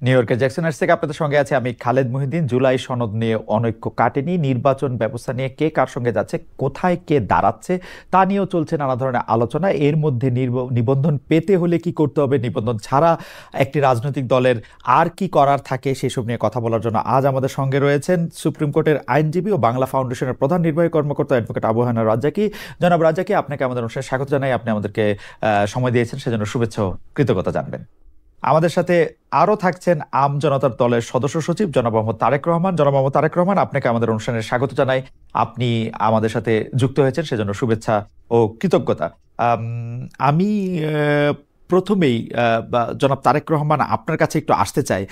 New ইয়র্কের Jackson থেকে আপনাদের সঙ্গে আছে আমি খালেদ মহিউদ্দিন। জুলাই সনদ নিয়ে অনৈক্য কাটেনি, নির্বাচন ব্যবস্থা নিয়ে কে কার সঙ্গে যাচ্ছে, কোথায় কে দাঁড়াচ্ছে তা নিয়েও চলছে নানা ধরনের আলোচনা। এর মধ্যে নিবন্ধন পেতে হলে কি করতে হবে, নিবন্ধন ছাড়া একটি রাজনৈতিক দলের আর কি করার থাকে, সেসব নিয়ে কথা বলার জন্য আজ আমাদের সঙ্গে রয়েছেন সুপ্রিম কোর্টের আইনজীবী ও বাংলা ফাউন্ডেশনের প্রধান নির্বাহী কর্মকর্তা অ্যাডভোকেট আবু হায়নার রাজ্জাকী। জনাব রাজ্জাকী, আপনাকে আমাদের অনুষ্ঠানে স্বাগত জানাই। আপনি আমাদেরকে সময় দিয়েছেন, সেজন্য শুভেচ্ছা ও কৃতজ্ঞতা জানবেন। আমাদের সাথে আরো থাকছেন আম জনতার দলের সদস্য সচিব জনাব মোহাম্মদ তারেক রহমান। জনাব মোহাম্মদ তারেক রহমান, আপনাকে আমাদের অনুষ্ঠানে স্বাগত জানাই। আপনি আমাদের সাথে যুক্ত হয়েছেন, সেজন্য শুভেচ্ছা ও কৃতজ্ঞতা। আমি প্রথমেই জনাব তারেক রহমান আপনার কাছে একটু আসতে চাই।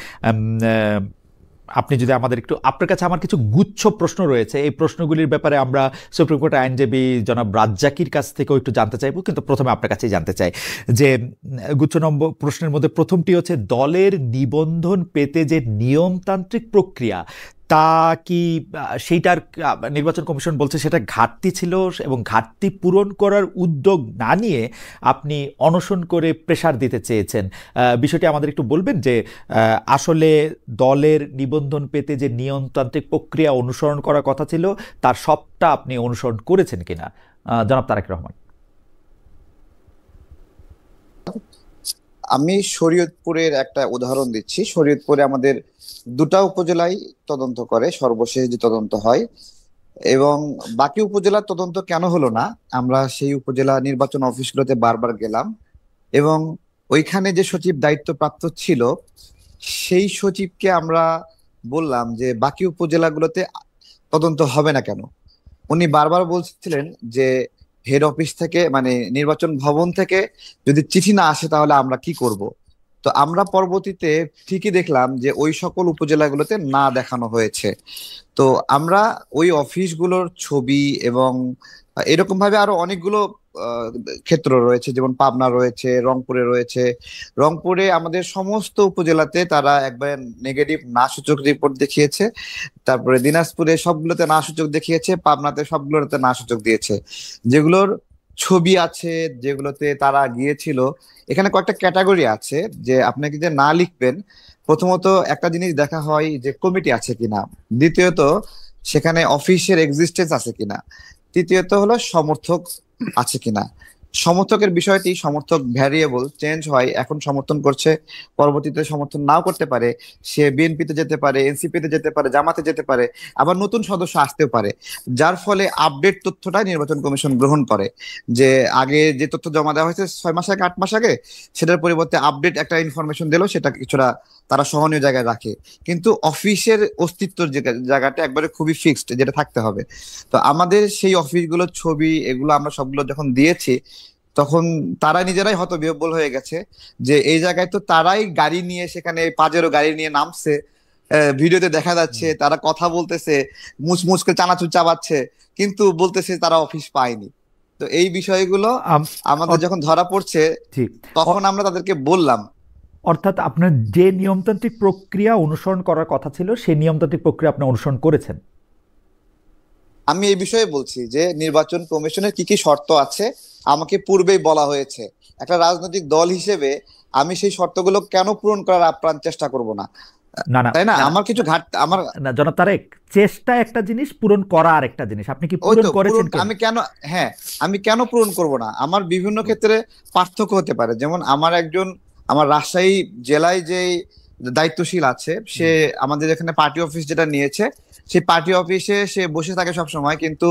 আপনি যদি আমাদের একটু, আপনার কাছে আমার কিছু গুচ্ছ প্রশ্ন রয়েছে, এই প্রশ্নগুলির ব্যাপারে আমরা সুপ্রিম কোর্টের আইনজীবী জনাব রাজ্জাকীর কাছ থেকেও একটু জানতে চাইব, কিন্তু প্রথমে আপনার কাছেই জানতে চাই যে গুচ্ছ নম্বর প্রশ্নের মধ্যে প্রথমটি হচ্ছে দলের নিবন্ধন পেতে যে নিয়মতান্ত্রিক প্রক্রিয়া, তা কি সেইটার নির্বাচন কমিশন বলছে সেটা ঘাটতি ছিল এবং ঘাটতি পূরণ করার উদ্যোগ না নিয়ে আপনি অনশন করে প্রেসার দিতে চেয়েছেন। বিষয়টি আমাদের একটু বলবেন যে আসলে দলের নিবন্ধন পেতে যে নিয়মতান্ত্রিক প্রক্রিয়া অনুসরণ করার কথা ছিল তার সবটা আপনি অনুসরণ করেছেন কিনা, জনাব তারেক রহমান? আমি শরীয়তপুরের একটা উদাহরণ দিচ্ছি। শরীয়তপুরে আমাদের দুটা উপজেলায় তদন্ত করে, সর্বশেষ যে তদন্ত হয়, এবং বাকি উপজেলার তদন্ত কেন হলো না, আমরা সেই উপজেলা নির্বাচন অফিসগুলোতে বারবার গেলাম এবং ওইখানে যে সচিব দায়িত্বপ্রাপ্ত ছিল সেই সচিবকে আমরা বললাম যে বাকি উপজেলাগুলোতে তদন্ত হবে না কেন। উনি বারবার বলছিলেন যে হেড অফিস থেকে, মানে নির্বাচন ভবন থেকে যদি চিঠি না আসে তাহলে আমরা কি করব। তো আমরা পরবর্তীতে ঠিকই দেখলাম যে ওই সকল উপজেলাগুলোতে না দেখানো হয়েছে। তো আমরা ওই অফিসগুলোর ছবি এবং এরকম ভাবে আরো অনেকগুলো ক্ষেত্র রয়েছে, যেমন পাবনা রয়েছে, রংপুরে রয়েছে। রংপুরে আমাদের সমস্ত উপজেলাতে তারা একবার নেগেটিভ না সূচক রিপোর্ট দেখিয়েছে, তারপরে দিনাজপুরে সবগুলোতে না সূচক দেখিয়েছে, পাবনাতে সবগুলোতে না সূচক দিয়েছে। যেগুলোর ছবি আছে, যেগুলোতে তারা গিয়েছিল, এখানে কয়েকটা ক্যাটাগরি আছে যে আপনাকে যে না লিখবেন। প্রথমত একটা জিনিস দেখা হয় যে কমিটি আছে কিনা, দ্বিতীয়ত সেখানে অফিসের এক্সিস্টেন্স আছে কিনা, তৃতীয়ত হলো সমর্থক আছে কিনা। সমর্থকের বিষয়টি, সমর্থক ভ্যারিয়েবল চেঞ্জ হয়, এখন সমর্থন করছে, পরবর্তীতে সমর্থন নাও করতে পারে, সে বিএনপিতে যেতে পারে, এনসিপিতে যেতে পারে, জামাতে যেতে পারে, আবার নতুন সদস্য আসতেও পারে। যার ফলে আপডেট তথ্যটা নির্বাচন কমিশন গ্রহণ করে, যে আগে যে তথ্য জমা দেওয়া হয়েছে 6 মাস আগে, 8 মাস আগে, সেটার পরিবর্তে আপডেট একটা ইনফরমেশন দিল, সেটা কিছুটা তারা সহনীয় জায়গায় রাখে। কিন্তু অফিসের অস্তিত্বর জায়গাটা একবারে খুবই ফিক্সড, যেটা থাকতে হবে। তো আমাদের সেই অফিসগুলোর ছবি এগুলো আমরা সবগুলো যখন দিয়েছি, তখন তারা নিজেরাই হতবিহ্বল হয়ে গেছে যে এই জায়গায় তো তারাই গাড়ি নিয়ে, সেখানে পাজেরো গাড়ি নিয়ে নামছে, ভিডিওতে দেখা যাচ্ছে তারা কথা বলতেছে, মুচমুচ করে চানাচুর চাবাচ্ছে, কিন্তু বলতেছে তারা অফিস পায়নি। তো এই বিষয়গুলো আমাদের যখন ধরা পড়ছে তখন আমরা তাদেরকে বললাম। অর্থাৎ আপনার যে নিয়মতান্ত্রিক প্রক্রিয়া অনুসরণ করার কথা ছিল সেই নিয়মতান্ত্রিক প্রক্রিয়া আপনি অনুসরণ করেছেন। আমি এই বিষয়ে বলছি যে নির্বাচন কমিশনের কি কি শর্ত আছে আমাকে পূর্বেই বলা হয়েছে। একটা রাজনৈতিক দল হিসেবে আমি সেই শর্তগুলো কেন পূরণ করার আপ্রাণ চেষ্টা করব না? তাই না? আমার কিছু আমার না জনাব তারেক, চেষ্টা একটা জিনিস, পূরণ করা আরেকটা জিনিস। আপনি কি পূরণ করেছেন? আমি কেন, হ্যাঁ, আমি কেন পূরণ করব না? আমার বিভিন্ন ক্ষেত্রে পার্থক্য হতে পারে। যেমন আমার রাজশাহী জেলায় যে দায়িত্বশীল আছে, সে আমাদের এখানে পার্টি অফিস যেটা নিয়েছে, সেই পার্টি অফিসে সে বসে থাকে সব সময়, কিন্তু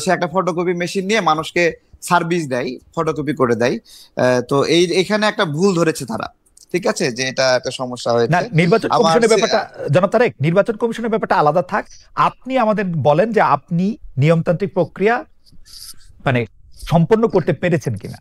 সে একটা ফটোকপি মেশিন নিয়ে মানুষকে সার্ভিস দেয়, ফটোকপি করে দেয়। তো এখানে একটা ভুল ধরেছে তারা, ঠিক আছে, যে এটা একটা সমস্যা হয়েছে। নির্বাচন কমিশনের ব্যাপারটা জনাব তারেক, নির্বাচন কমিশনের ব্যাপারটা আলাদা থাক। আপনি আমাদের বলেন যে আপনি নিয়মতান্ত্রিক প্রক্রিয়া মানে সম্পন্ন করতে পেরেছেন কিনা।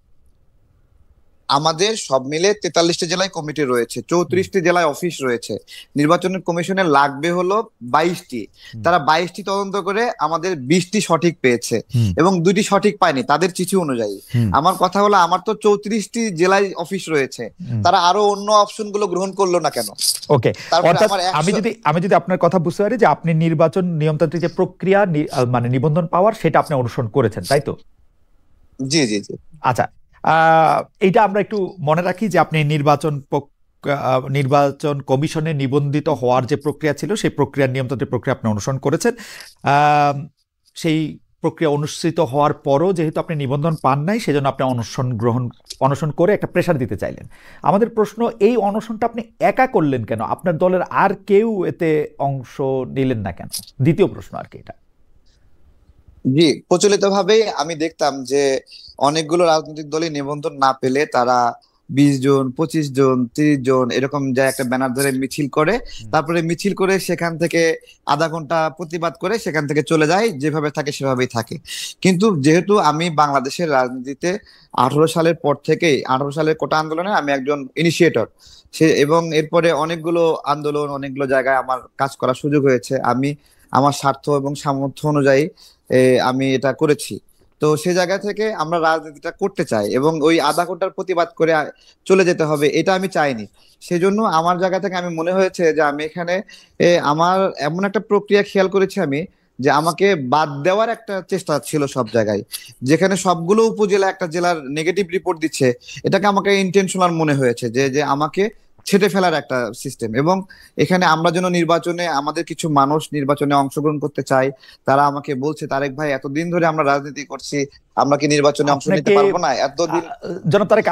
আমাদের সব মিলে 43টি জেলায় কমিটি রয়েছে, 34টি জেলায় অফিস রয়েছে। নির্বাচন কমিশনের লাগবে হলো 22টি। তারা 22টি তদন্ত করে আমাদের 20টি সঠিক পেয়েছে এবং 2টি সঠিক পায়নি তাদের চিঠি অনুযায়ী। আমার কথা হলো, আমার তো 34টি জেলায় অফিস রয়েছে, তারা আরো অন্য অপশন গুলো গ্রহণ করলো না কেন? ওকে, আমি যদি আপনার কথা বুঝতে পারি যে আপনি নির্বাচন নিয়মতান্ত্রিক যে প্রক্রিয়া, মানে নিবন্ধন পাওয়ার, সেটা আপনি অনুসরণ করেছেন, তাই তো? জি জি জি। আচ্ছা, এইটা আমরা একটু মনে রাখি যে আপনি নির্বাচন নির্বাচন কমিশনে নিবন্ধিত হওয়ার যে প্রক্রিয়া ছিল সেই প্রক্রিয়ার নিয়মতান্ত্রিক প্রক্রিয়া আপনি অনুসরণ করেছেন। আহ, সেই প্রক্রিয়া অনুষ্ঠিত হওয়ার পরও যেহেতু আপনি নিবন্ধন পান নাই, সেজন্য আপনি অনশন করে একটা প্রেশার দিতে চাইলেন। আমাদের প্রশ্ন, এই অনশনটা আপনি একা করলেন কেন? আপনার দলের আর কেউ এতে অংশ নিলেন না কেন? দ্বিতীয় প্রশ্ন আর কি এটা। জি, প্রচলিত ভাবে আমি দেখতাম যে অনেকগুলো রাজনৈতিক দলই নিবন্ধন না পেলে তারা 20 জন, 25 জন, 30 জন এরকম যায় একটা ব্যানার ধরে মিছিল করে। তারপরে মিছিল করে সেখান থেকে আধা ঘন্টা প্রতিবাদ করে সেখান থেকে চলে যায়, যেভাবে থাকে সেভাবেই থাকে। কিন্তু যেহেতু আমি বাংলাদেশের রাজনীতিতে 18 সালের পর থেকেই, 18 সালের কোটা আন্দোলনে আমি একজন ইনিশিয়েটর, এবং এরপরে অনেকগুলো আন্দোলন, অনেকগুলো জায়গায় আমার কাজ করার সুযোগ হয়েছে। আমি আমার স্বার্থ এবং সামর্থ্য অনুযায়ী আমি এটা করেছি। তো সে জায়গা থেকে আমরা রাজনীতিটা করতে চাই, এবং ওই আধা ঘন্টার প্রতিবাদ করে চলে যেতে হবে এটা আমি চাইনি। সেজন্য আমার জায়গা থেকে আমি মনে হয়েছে যে আমি এখানে আমার এমন একটা প্রক্রিয়া খেয়াল করেছি আমি, যে আমাকে বাদ দেওয়ার একটা চেষ্টা ছিল সব জায়গায়। যেখানে সবগুলো উপজেলা একটা জেলার নেগেটিভ রিপোর্ট দিচ্ছে, এটাকে আমাকে ইন্টেনশনাল মনে হয়েছে যে যে আমাকে ছেটে ফেলার একটা সিস্টেম। এবং এখানে আমরা যেন নির্বাচনে, আমাদের কিছু মানুষ নির্বাচনে অংশগ্রহণ করতে চাই, তারা আমাকে বলছে, তারেক ভাই এতদিন ধরে আমরা রাজনীতি করছি, আমরা কি নির্বাচনে অংশ নিতে আপনাকে পারবো না এতদিন। জনাব তারেক,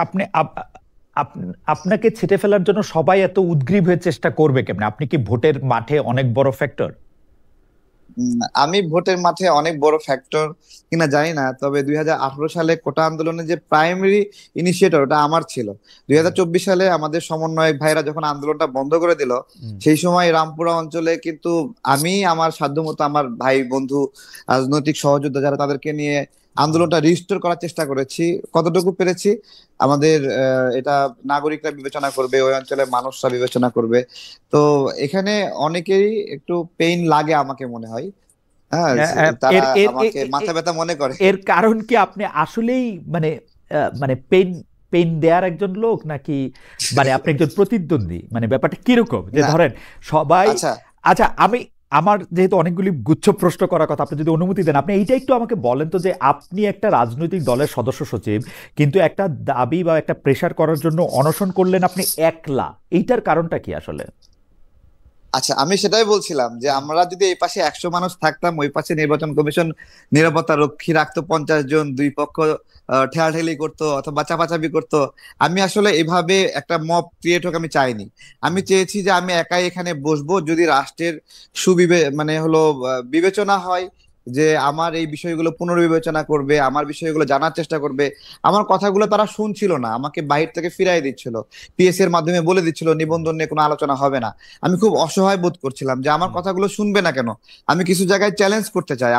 আপনাকে ছেটে ফেলার জন্য সবাই এত উদ্গ্রীব হয়ে চেষ্টা করবে কেমনে? আপনি কি ভোটের মাঠে অনেক বড় ফ্যাক্টর? আমি ভোটের মাঠে অনেক বড় ফ্যাক্টর কিনা জানি না, তবে 2018 সালে কোটা আন্দোলনের যে প্রাইমারি ইনিশিয়েটর ওটা আমার ছিল। 2024 সালে আমাদের সমন্বয়ক ভাইরা যখন আন্দোলনটা বন্ধ করে দিল, সেই সময় রামপুরা অঞ্চলে কিন্তু আমি আমার সাধ্যমতো আমার ভাই বন্ধু রাজনৈতিক সহযোদ্ধা যারা, তাদেরকে নিয়ে আন্দোলনটা রিস্টোর করার চেষ্টা করেছি। কতটুকু পেরেছি আমাদের এটা নাগরিকরা বিবেচনা করবে, ওই অঞ্চলের মানুষরা বিবেচনা করবে। তো এখানে অনেকেরই একটু পেইন লাগে আমাকে মনে হয়। হ্যাঁ, তারা এর এর আমাকে মাথা ব্যথা মনে করে। এর কারণ কি আপনি আসলেই মানে মানে পেইন পেইন দেয়ার একজন লোক, নাকি মানে আপনি একজন প্রতিদ্বন্দ্বী? মানে ব্যাপারটা কিরকম যে না, ধরেন সবাই। আচ্ছা, আচ্ছা, আমার যেহেতু অনেকগুলি গুচ্ছ প্রশ্ন করার কথা, আপনি যদি অনুমতি দেন, আপনি এইটা একটু আমাকে বলেন তো, যে আপনি একটা রাজনৈতিক দলের সদস্য সচিব, কিন্তু একটা দাবি বা একটা প্রেশার করার জন্য অনশন করলেন আপনি একলা, এইটার কারণটা কি আসলে? আচ্ছা, আমি সেটাই বলছিলাম যে আমরা যদি এই পাশে 100 মানুষ থাকতাম, ওই পাশে নির্বাচন কমিশন নিরাপত্তা রক্ষী রাখতো 50 জন, দুই পক্ষ ঠেলাঠেলি করতো অথবা চাপাচাপি করতো। আমি আসলে এভাবে একটা মব ক্রিয়েট হোক আমি চাইনি। আমি চেয়েছি যে আমি একাই এখানে বসবো, যদি রাষ্ট্রের মানে হলো বিবেচনা হয় যে আমার এই বিষয়গুলো পুনর্বিবেচনা করবে, আমার বিষয়গুলো জানার চেষ্টা করবে। আমার কথাগুলো তারা শুনছিল না, আমাকে বাহির থেকে ফিরাই দিচ্ছিল, পিএস এর মাধ্যমে বলে দিচ্ছিল নিবন্ধন নিয়ে কোনো আলোচনা হবে না। আমি খুব অসহায় বোধ করছিলাম যে আমার কথাগুলো শুনবে না কেন। আমি কিছু জায়গায় চ্যালেঞ্জ করতে চাই,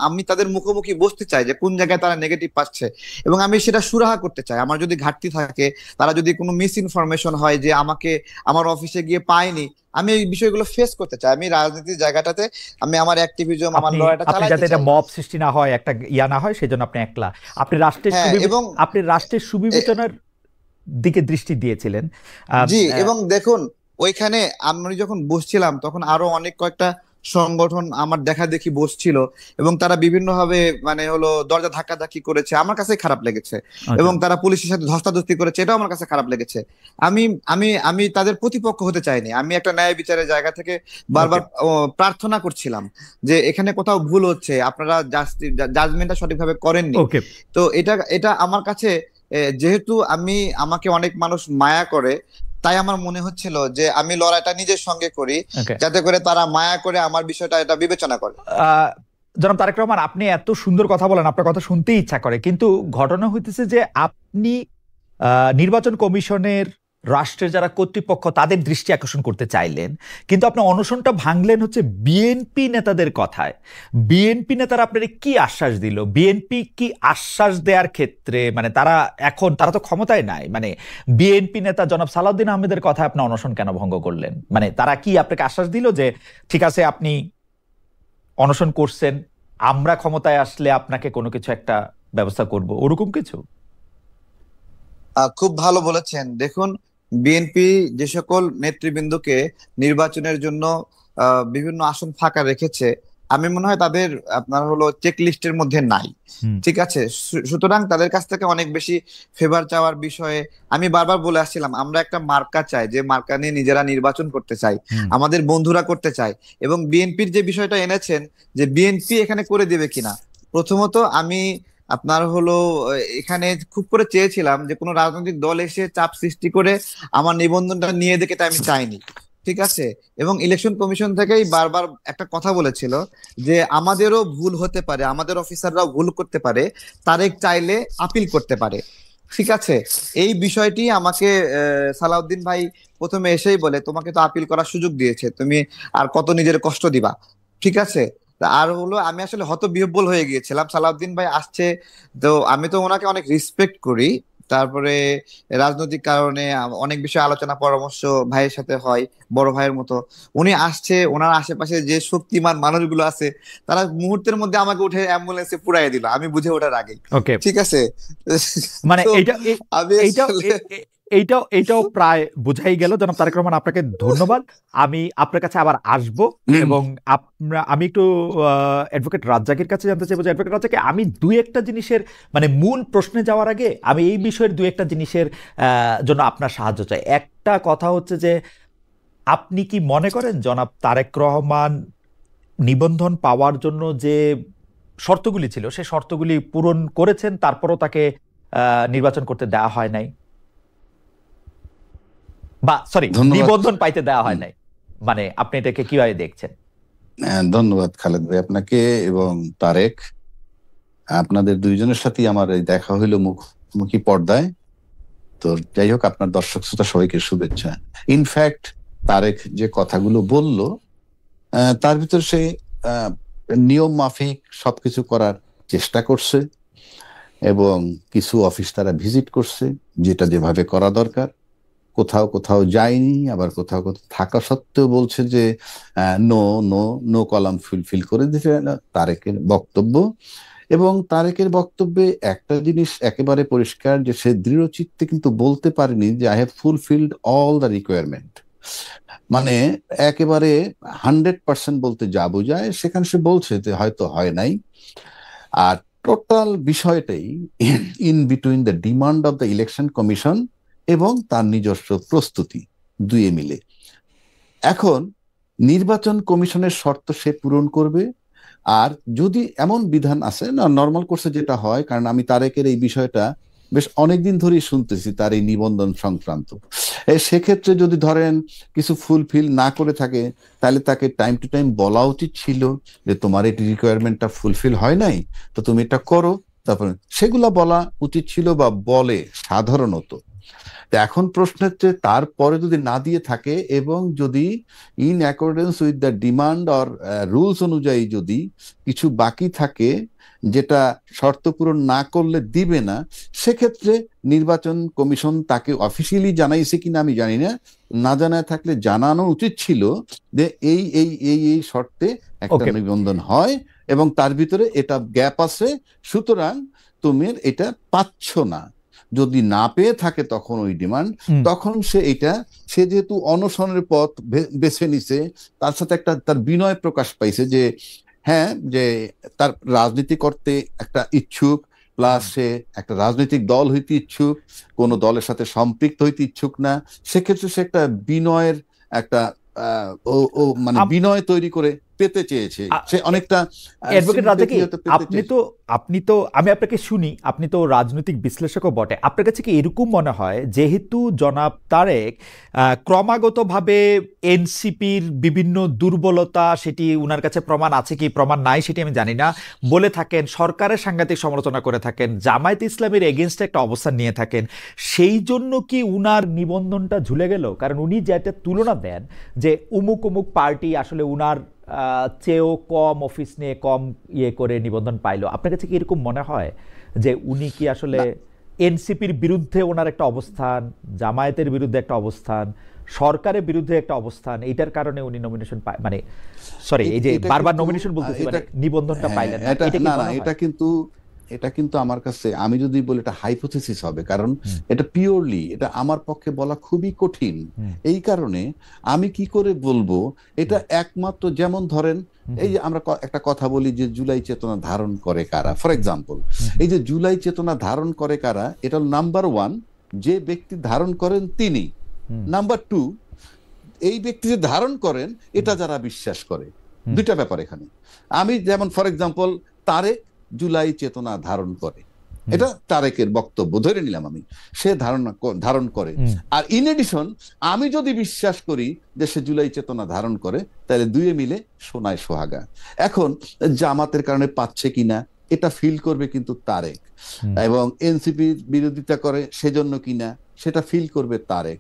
আমি তাদের মুখোমুখি বসতে চাই যে কোন জায়গায় তারা নেগেটিভ পাচ্ছে, এবং আমি সেটা সুরাহা করতে চাই। আমার যদি ঘাটতি থাকে, তারা যদি কোনো মিস ইনফরমেশন হয় যে আমাকে আমার অফিসে গিয়ে পাইনি, আমি এই বিষয়গুলো ফেস করতে চাই। আমি রাজনীতির জায়গাটাতে আমি আমার অ্যাক্টিভিজম, আমার আপনি লড়াইটা আপনি চালাইতে যাতে এটা চাই। মব সৃষ্টি না হয়, একটা ইয়া না হয়, সেজন্য আপনি একলা। আপনি হ্যাঁ, এবং আপনি রাষ্ট্রের সুবিবেচনার দিকে দৃষ্টি দিয়েছিলেন। আহ, জি, আহ, এবং দেখুন, ওইখানে আমি যখন বসছিলাম তখন আরো অনেক কয়েকটা সংগঠন আমার দেখা দেখি বসছিল, এবং তারা বিভিন্ন ভাবে মানে হলো দরজা ধাক্কাধাক্কি করেছে, আমার কাছে খারাপ লেগেছে। আচ্ছা, এবং তারা পুলিশের সাথে ধস্তাধস্তি করেছে, এটাও আমার কাছে খারাপ লেগেছে। আমি আমি আমি তাদের প্রতিপক্ষ হতে চাইনি, আমি একটা ন্যায় বিচারের জায়গা থেকে ওকে, বারবার প্রার্থনা করছিলাম যে এখানে কোথাও ভুল হচ্ছে, আপনারা জাজমেন্টটা সঠিকভাবে করেননি। ওকে, তো এটা এটা আমার কাছে, যেহেতু আমাকে অনেক মানুষ মায়া করে, তাই আমার মনে হচ্ছিল যে আমি লড়াইটা নিজের সঙ্গে করি, ওকে। যাতে করে তারা মায়া করে আমার বিষয়টা এটা বিবেচনা করে। আহ, জনাব তারেক রহমান, আপনি এত সুন্দর কথা বলেন, আপনার কথা শুনতেই ইচ্ছা করে, কিন্তু ঘটনা হইতেছে যে আপনি নির্বাচন কমিশনের রাষ্ট্রের যারা কর্তৃপক্ষ তাদের দৃষ্টি আকর্ষণ করতে চাইলেন, কিন্তু আপনি অনশনটা ভাঙলেন হচ্ছে বিএনপি নেতাদের কথায়। বিএনপি নেতারা আপনার কি আশ্বাস দিল? বিএনপি কি আশ্বাস দেওয়ার ক্ষেত্রে, মানে তারা তো ক্ষমতায় নাই, মানে বিএনপি নেতা জনাব সালাউদ্দিন আহমেদের কথায় আপনি অনশন কেন ভঙ্গ করলেন? মানে তারা কি আপনাকে আশ্বাস দিল যে ঠিক আছে, আপনি অনশন করছেন, আমরা ক্ষমতায় আসলে আপনাকে কোনো কিছু একটা ব্যবস্থা করব, ওরকম কিছু? খুব ভালো বলেছেন। দেখুন, বিএনপি যে সকল নেতৃবৃন্দকে নির্বাচনের জন্য বিভিন্ন আসন ফাঁকা রেখেছে, আমি মনে হয় তাদের আপনার হলো চেক লিস্টের মধ্যে নাই। হুম ঠিক আছে, সুতরাং তাদের কাছ থেকে অনেক বেশি ফেভার চাওয়ার বিষয়ে আমি বারবার বলে আসছিলাম, আমরা একটা মার্কা চাই, যে মার্কা নিয়ে নিজেরা নির্বাচন করতে চাই, হুম আমাদের বন্ধুরা করতে চায়। এবং বিএনপির যে বিষয়টা এনেছেন, যে বিএনপি এখানে করে দেবে কিনা, প্রথমত আমি আপনার হলো এখানে খুব করে চেয়েছিলাম যে কোনো রাজনৈতিক দল এসে চাপ সৃষ্টি করে আমার নিবন্ধনটা নিয়ে দেখে, এটা আমি চাইনি। ঠিক আছে। এবং ইলেকশন কমিশন থেকেই বারবার একটা কথা বলেছিল যে আমাদেরও ভুল হতে পারে, আমাদের অফিসাররাও ভুল করতে পারে, তারেক চাইলে আপিল করতে পারে। ঠিক আছে। এই বিষয়টি আমাকে সালাউদ্দিন ভাই প্রথমে এসেই বলে, তোমাকে তো আপিল করার সুযোগ দিয়েছে, তুমি আর কত নিজের কষ্ট দিবা। ঠিক আছে। আর হলো আমি আসলে হতবিহ্বল হয়ে গিয়েছিলাম, সালাউদ্দিন ভাই আসছে, তো আমি তো ওনাকে অনেক রেসপেক্ট করি। তারপরে রাজনৈতিক কারণে অনেক বিষয়ে আলোচনা পরামর্শ ভাইয়ের সাথে হয়, বড় ভাইয়ের মতো। উনি আসছে, ওনার আশেপাশে যে শক্তিমান মানুষগুলো আছে, তারা মুহূর্তের মধ্যে আমাকে উঠে অ্যাম্বুলেন্সে পুরাই দিল, আমি বুঝে ওঠার আগেই। ওকে, ঠিক আছে। মানে তো এইটা আমি এইটাও আসলে এইটাও প্রায় বোঝাই গেল। জনাব তারেক রহমান, আপনাকে ধন্যবাদ। আমি আপনার কাছে আবার আসব এবং আমি একটু অ্যাডভোকেট রাজ্জাকের কাছে জানতে চাইবো যে অ্যাডভোকেট রাজ্জাকে, আমি দুই একটা জিনিসের মানে মূল প্রশ্নে যাওয়ার আগে আমি এই বিষয়ের দুই একটা জিনিসের জন্য আপনার সাহায্য চাই। একটা কথা হচ্ছে যে আপনি কি মনে করেন জনাব তারেক রহমান নিবন্ধন পাওয়ার জন্য যে শর্তগুলি ছিল সেই শর্তগুলি পূরণ করেছেন, তারপরও তাকে নির্বাচন করতে দেওয়া হয় নাই, বা সরি ধন্যবাদ। নিবন্ধন পাইতে দেওয়া হয় নাই? মানে আপনি এটাকে কিভাবে দেখছেন? ধন্যবাদ খালেদ ভাই আপনাকে এবং তারেক। আপনাদের দুইজনের সাথেই আমার এই দেখা হইলো মুখোমুখি পর্দায়। তো যাই হোক, আপনার দর্শক শ্রোতা সবাইকে শুভেচ্ছা। ইনফ্যাক্ট তারেক যে কথাগুলো বলল, তার ভিতর সে নিয়ম মাফিক সবকিছু করার চেষ্টা করছে এবং কিছু অফিস তারা ভিজিট করছে, যেটা যেভাবে করা দরকার। কোথাও কোথাও যায়নি, আবার কোথাও কোথাও থাকা সত্ত্বেও বলছে যে no no no column fulfil করে দিতে তারেকের বক্তব্য। এবং তারেকের বক্তব্যে একটা জিনিস একেবারে পরিষ্কার, যে সে দৃঢ়চিত্তে কিন্তু বলতে পারেনি যে I have fulfilled all the requirement. মানে একেবারে 100% বলতে যা বোঝায়, সেখানে সে বলছে যে হয়তো হয় নাই। আর টোটাল বিষয়টাই in between the demand of the election commission এবং তার নিজস্ব প্রস্তুতি, দুয়ে মিলে। এখন নির্বাচন কমিশনের শর্ত সে পূরণ করবে। আর যদি এমন বিধান আছে না, নর্মাল কোর্সে যেটা হয়, কারণ আমি তারেকের এই বিষয়টা বেশ অনেকদিন ধরেই শুনতেছি, তার এই নিবন্ধন সংক্রান্ত, সেক্ষেত্রে যদি ধরেন কিছু ফুলফিল না করে থাকে, তাহলে তাকে টাইম টু টাইম বলা উচিত ছিল যে তোমার এই রিকোয়ারমেন্টটা ফুলফিল হয় নাই, তো তুমি এটা করো। তারপরে সেগুলা বলা উচিত ছিল, বা বলে সাধারণত। এখন প্রশ্ন হচ্ছে, তারপরে যদি না দিয়ে থাকে এবং যদি in accordance with the demand or rules অনুযায়ী যদি কিছু বাকি থাকে, যেটা শর্ত পূরণ না করলে দিবে না, সেক্ষেত্রে নির্বাচন কমিশন তাকে অফিসিয়ালি জানাইছে কিনা আমি জানি না, না জানায় থাকলে জানানো উচিত ছিল যে এই এই এই এই শর্তে একটা ওকে, নিবন্ধন হয় এবং তার ভিতরে এটা গ্যাপ আছে, সুতরাং তুমি এটা পাচ্ছ না। যদি না পেয়ে থাকে তখন ওই ডিমান্ড, তখন সে যেহেতু অনশনের পথ বেছে নিছে, তার সাথে একটা তার বিনয় প্রকাশ পাইছে যে হ্যাঁ, যে তার রাজনীতি করতে একটা ইচ্ছুক, প্লাস সে একটা রাজনৈতিক দল হইতে ইচ্ছুক, কোন দলের সাথে সম্পৃক্ত হইতে ইচ্ছুক না। সেক্ষেত্রে সে একটা বিনয়ের একটা মানে বিনয় তৈরি করে পেতে চেয়েছে, সে অনেকটা অ্যাডভোকেট রাজ্জাকি, পেতে আপনি চেয়েছে। তো আপনি তো আমি আপনাকে শুনি, আপনি তো রাজনৈতিক বিশ্লেষকও বটে। আপনার কাছে কি এরকম মনে হয়, যেহেতু জনাব তারেক ক্রমাগতভাবে এনসিপির বিভিন্ন দুর্বলতা, সেটি উনার কাছে প্রমাণ আছে কি প্রমাণ নাই সেটি আমি জানি না, বলে থাকেন, সরকারের সাংঘাতিক সমালোচনা করে থাকেন, জামায়াত ইসলামের এগেনস্টে একটা অবস্থান নিয়ে থাকেন, সেই জন্য কি উনার নিবন্ধনটা ঝুলে গেল? কারণ উনি যেটা তুলনা দেন যে উমুক উমুক পার্টি আসলে উনার চেয়েও কম অফিস নিয়ে কম ইয়ে করে নিবন্ধন পাইলো, আপনার কাছে কি এরকম মনে হয় যে উনি কি আসলে এনসিপির বিরুদ্ধে ওনার একটা অবস্থান, জামায়াতের বিরুদ্ধে একটা অবস্থান, সরকারের বিরুদ্ধে একটা অবস্থান, এইটার কারণে উনি নমিনেশন পায়, মানে সরি এই যে বারবার নমিনেশন বলতেছি, মানে নিবন্ধনটা পাইলেন না, এটা কি মনে হয়? এটা কিন্তু আমার কাছে, আমি যদি বলি এটা হাইপোথেসিস হবে, কারণ এটা পিওরলি এটা আমার পক্ষে বলা খুবই কঠিন। এই কারণে আমি কি করে বলবো, এটা একমাত্র যেমন ধরেন এই যে আমরা একটা কথা বলি যে জুলাই চেতনা ধারণ করে কারা, ফর এক্সাম্পল এই যে জুলাই চেতনা ধারণ করে কারা, এটা নাম্বার 1 যে ব্যক্তি ধারণ করেন তিনি, নাম্বার 2 এই ব্যক্তি যে ধারণ করেন এটা যারা বিশ্বাস করে। দুইটা ব্যাপার এখানে। আমি যেমন ফর এক্সাম্পল তারেক জুলাই চেতনা ধারণ করে, এটা তারেকের বক্তব্য ধরে নিলাম আমি, সে ধারণ করে। আর ইন এডিশন আমি যদি বিশ্বাস করি যে সে জুলাই চেতনা ধারণ করে, তাহলে দুয়ে মিলে সোনায় সোহাগা। এখন জামাতের কারণে পাচ্ছে কিনা এটা ফিল করবে কিন্তু তারেক, এবং এনসিপি বিরোধিতা করে সেজন্য কিনা সেটা ফিল করবে তারেক,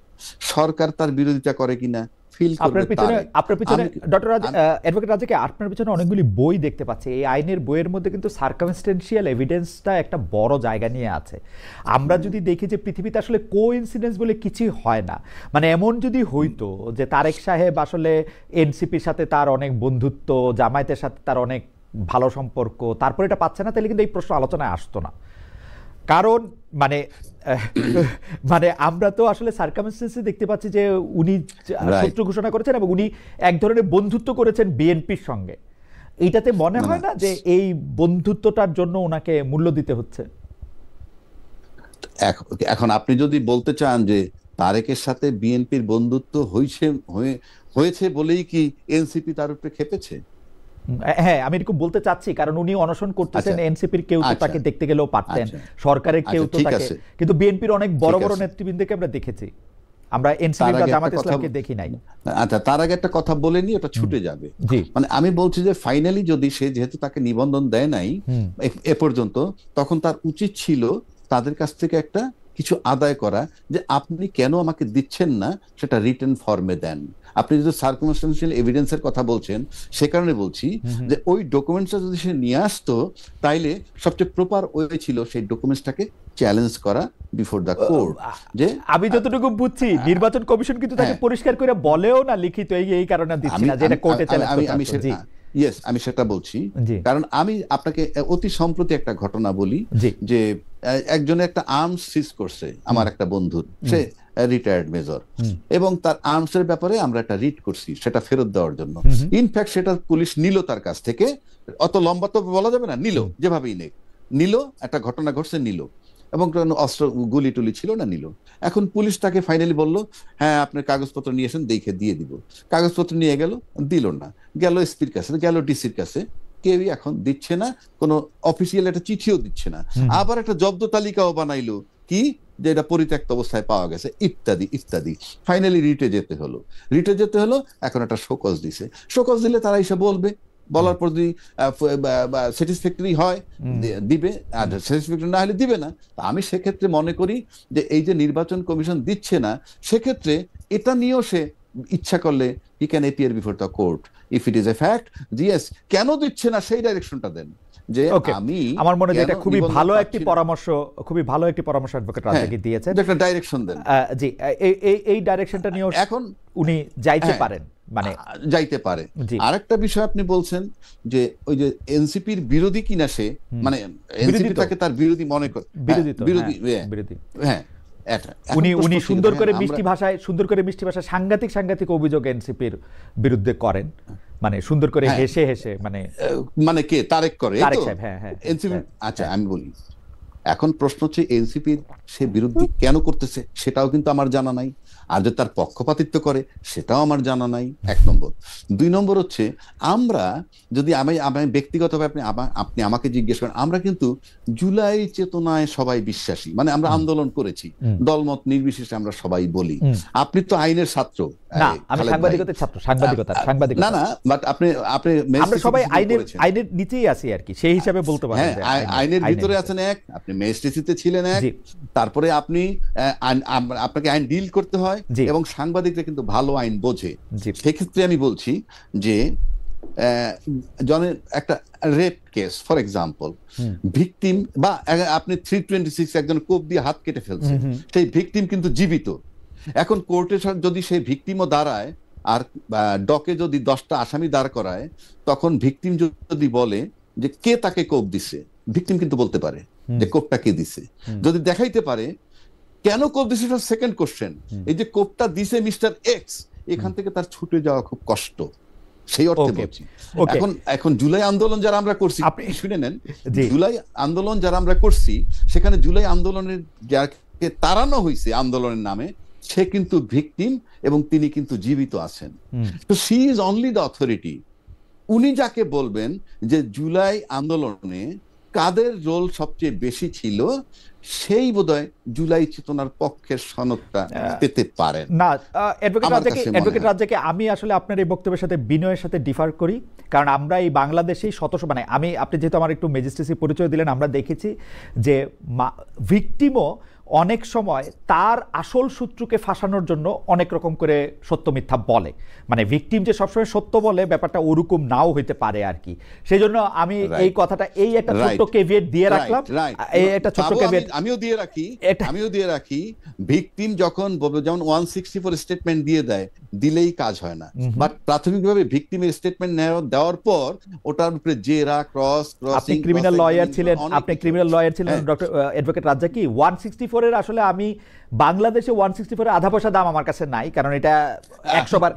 সরকার তার বিরোধিতা করে কিনা ফিল করবে তারেক। আপনার পিছনে ডক্টর অ্যাডভোকেট রাজাকে আপনার পিছনে অনেকগুলি বই দেখতে পাচ্ছি। এই আইনের বইয়ের মধ্যে কিন্তু সার্কামস্টেন্সিয়াল এভিডেন্সটা একটা বড় জায়গা নিয়ে আছে। আমরা যদি দেখি যে পৃথিবীতে আসলে কোইন্সিডেন্স বলে কিছুই হয় না, মানে এমন যদি হইতো যে তারেক সাহেব আসলে এনসিপির সাথে তার অনেক বন্ধুত্ব, জামায়াতের সাথে তার অনেক ভালো সম্পর্ক, তারপর এটা পাচ্ছে না, তাহলে কিন্তু এই প্রশ্ন আলোচনায় আসতো না। কারণ মানে আমরা তো আসলে সার্কামস্টেন্সে দেখতে পাচ্ছি যে উনি শত্রু ঘোষণা করেছেন এবং উনি এক ধরনের বন্ধুত্ব করেছেন বিএনপির সঙ্গে। এইটাতে মনে হয় না যে এই বন্ধুত্বটার জন্য ওনাকে মূল্য দিতে হচ্ছে? এখন আপনি যদি বলতে চান যে তারেকের সাথে বিএনপির বন্ধুত্ব হয়েছে বলেই কি এনসিপি তার উপরে খেপেছে? হ্যাঁ, আমি এরকম বলতে চাচ্ছি, কারণ উনি অনশন করতেছেন, এনসিপির কেউ তো তাকে দেখতে গেলেও পারতেন, সরকারের কেউ তো তাকে, কিন্তু বিএনপির অনেক বড় বড় নেতৃবৃন্দকে আমরা দেখেছি, আমরা এনসিপি বা জামাত ইসলামকে দেখি নাই। আচ্ছা, তার আগে একটা কথা বলে নি, ওটা ছুটে যাবে। মানে আমি বলছি যে ফাইনালি যদি সে যেহেতু তাকে নিবন্ধন দেয় নাই এ পর্যন্ত, তখন তার উচিত ছিল তাদের কাছ থেকে একটা কিছু আদায় করা, যে আপনি কেন আমাকে দিচ্ছেন না সেটা রিটেন ফর্মে দেন। আপনি যদি সার্কামস্টেন্সিয়াল এভিডেন্সের কথা বলছেন, সে কারণে বলছি যে ওই ডকুমেন্টসটা যদি সে নিয়ে আসতো, তাইলে সবচেয়ে প্রপার ওয়ে ছিল সেই ডকুমেন্টসটাকে চ্যালেঞ্জ করা বিফোর দ্য কোর্ট। যে আমি যতটুকু বুঝছি নির্বাচন কমিশন কিন্তু তাকে পরিষ্কার করে বলেও না লিখিত, এই কারণে দিচ্ছি না, যেটা কোর্টে চ্যালেঞ্জ। ইয়েস, আমি সেটা বলছি, কারণ আমি আপনাকে অতি সম্প্রতি একটা ঘটনা বলি, যে একজনে একটা আর্মস সিজ করছে আমার একটা বন্ধুর, সে রিটায়ার্ড মেজর, এবং তার আর্মসের ব্যাপারে আমরা একটা রিট করছি সেটা ফেরত দেওয়ার জন্য। ইনফ্যাক্ট সেটা পুলিশ নিল তার কাছ থেকে, অত লম্বা তো বলা যাবে না, নিল, যেভাবেই নিল, একটা ঘটনা ঘটছে নিল, এবং অস্ত্র গুলি টুলি ছিল না, নিল। এখন পুলিশ তাকে ফাইনালি বললো, হ্যাঁ আপনার কাগজপত্র নিয়েছেন, দেখে দিয়ে দিব। কাগজপত্র নিয়ে দিল না, গেল এসপির কাছে, গেল ডিসির কাছে, কেউই এখন দিচ্ছে না, কোনো অফিসিয়াল একটা চিঠিও দিচ্ছে না। আবার একটা জব্দ তালিকাও বানাইলো, কি যে এটা পরিত্যক্ত অবস্থায় পাওয়া গেছে, ইত্যাদি ইত্যাদি। ফাইনালি রিটে যেতে হলো, এখন একটা শোকজ দিছে, শোকজ দিলে তারা এসে বলবে, বলার পর যদি স্যাটিসফ্যাক্টরি হয় দিবে, আর স্যাটিসফ্যাক্টরি না হলে দিবে না। আমি সেক্ষেত্রে মনে করি যে এই যে নির্বাচন কমিশন দিচ্ছে না, সেক্ষেত্রে এটা নিয়েও সে ইচ্ছা করলে he can appear before the court if it is a fact. Yes, কেন দিচ্ছে না সেই ডাইরেকশনটা দেন। যে আমি আমার মনে হয় এটা খুবই ভালো একটি পরামর্শ, অ্যাডভোকেট রাজাকে দিয়েছেন, একটা ডাইরেকশন দেন। জি, এই ডাইরেকশনটা নিয়ে এখন উনি যাইতে পারেন, মানে যাইতে পারে। আরেকটা বিষয় আপনি বলছেন যে ওই যে এনসিপির বিরোধী কিনা সে, মানে এনসিপি তাকে তার বিরোধী মনে করে, বিরোধী, হ্যাঁ, উনি সুন্দর করে মিষ্টি ভাষায় সাংঘাতিক অভিযোগ এনসিপির বিরুদ্ধে করেন, মানে সুন্দর করে হেসে মানে কে তারেক করে, হ্যাঁ এনসিপি। আচ্ছা, আমি বলি, এখন প্রশ্ন হচ্ছে এনসিপির সে বিরোধী কেন করতেছে সেটাও কিন্তু আমার জানা নাই, আর যে তার পক্ষপাতিত্ব করে সেটাও আমার জানা নাই, 1 নম্বর। 2 নম্বর হচ্ছে, আমরা যদি আমি ব্যক্তিগতভাবে আপনি আমাকে জিজ্ঞেস করেন, আমরা কিন্তু জুলাই চেতনায় সবাই বিশ্বাসী, মানে আমরা আন্দোলন করেছি, দলমত নির্বিশেষে আমরা সবাই বলি। আপনি তো আইনের ছাত্র, না আমি সাংবাদিকতার ছাত্র, সাংবাদিকতা না, বাট আপনি আমরা সবাই আইনের নিচেই আছি আর কি, সেই হিসাবে বলতে পারেন। হ্যাঁ, আইনের ভিতরে আছেন এক, আপনি ম্যাজিস্ট্রেসিতে ছিলেন এক, তারপরে আপনি আপনাকে আইন ডিল করতে হয়, এবং সাংবাদিকরা কিন্তু ভালো আইন বোঝে। সেক্ষেত্রে আমি বলছি যে জনের একটা rape case for example, victim বা আপনি 326 একজন কোপ দিয়ে হাত কেটে ফেলছে, সেই ভিকটিম কিন্তু জীবিত। এখন কোর্টে যদি সেই ভিকটিমও দাঁড়ায়, আর ডকে যদি 10টা আসামি দাঁড় করায়, তখন ভিকটিম যদি বলে যে কে তাকে কোপ দিছে, ভিকটিম কিন্তু বলতে পারে যে কোপটা কে দিছে, যদি দেখাইতে পারে কেন কোপ দিছে, সেটা সেকেন্ড কোশ্চেন। এই যে কোপটা দিছে মিস্টার এক্স, এখান থেকে তার ছুটে যাওয়া খুব কষ্ট, সেই অর্থে ওকে বলছি। ওকে এখন এখন জুলাই আন্দোলন যারা আমরা করছি, আপনি শুনে নেন, জি জুলাই আন্দোলন যারা আমরা করছি, সেখানে জুলাই আন্দোলনের যাকে তাড়ানো হয়েছে আন্দোলনের নামে, সে কিন্তু ভিকটিম এবং তিনি কিন্তু জীবিত আছেন। হুম তো she is only the authority. উনি যাকে বলবেন যে জুলাই আন্দোলনে কাদের রোল সবচেয়ে বেশি ছিল, সেই বোধহয় জুলাই চেতনার পক্ষের সনদটা পেতে পারেন না অ্যাডভোকেট আমার রাজ্জাকে কাছে মনে অ্যাডভোকেট হয়। রাজ্জাকে আমি আসলে আপনার এই বক্তব্যের সাথে বিনয়ের সাথে ডিফার করি, কারণ আমরা এই বাংলাদেশেই মানে আপনি যেহেতু আমার একটু ম্যাজিস্ট্রেসি পরিচয় দিলেন, আমরা দেখেছি যে ভিকটিমও অনেক সময় তার আসল শত্রুকে ফাঁসানোর জন্য অনেক রকম করে সত্য মিথ্যা বলে, মানে ভিকটিম যে সবসময় সত্য বলে ব্যাপারটা ওরকম নাও হইতে পারে আর কি। সেই জন্য আমি এই কথাটা, এই একটা ছোট্ট কেভিয়েট দিয়ে রাখলাম, এই একটা ছোট্ট কেভিয়েট আমিও দিয়ে রাখি। ভিকটিম যখন যেমন 164 স্টেটমেন্ট দিয়ে দেয়, দিলেই কাজ হয় না, বাট প্রাথমিকভাবে ভিকটিমের স্টেটমেন্ট দেওয়ার পর ওটার উপরে জেরা আপনি ক্রিমিনাল লয়ার ছিলেন, ডক্টর অ্যাডভোকেট রাজ্জাকি। 164 এর আসলে আমি বাংলাদেশে 164 এর আধা পয়সা দাম আমার কাছে নাই, কারণ এটা 100 বার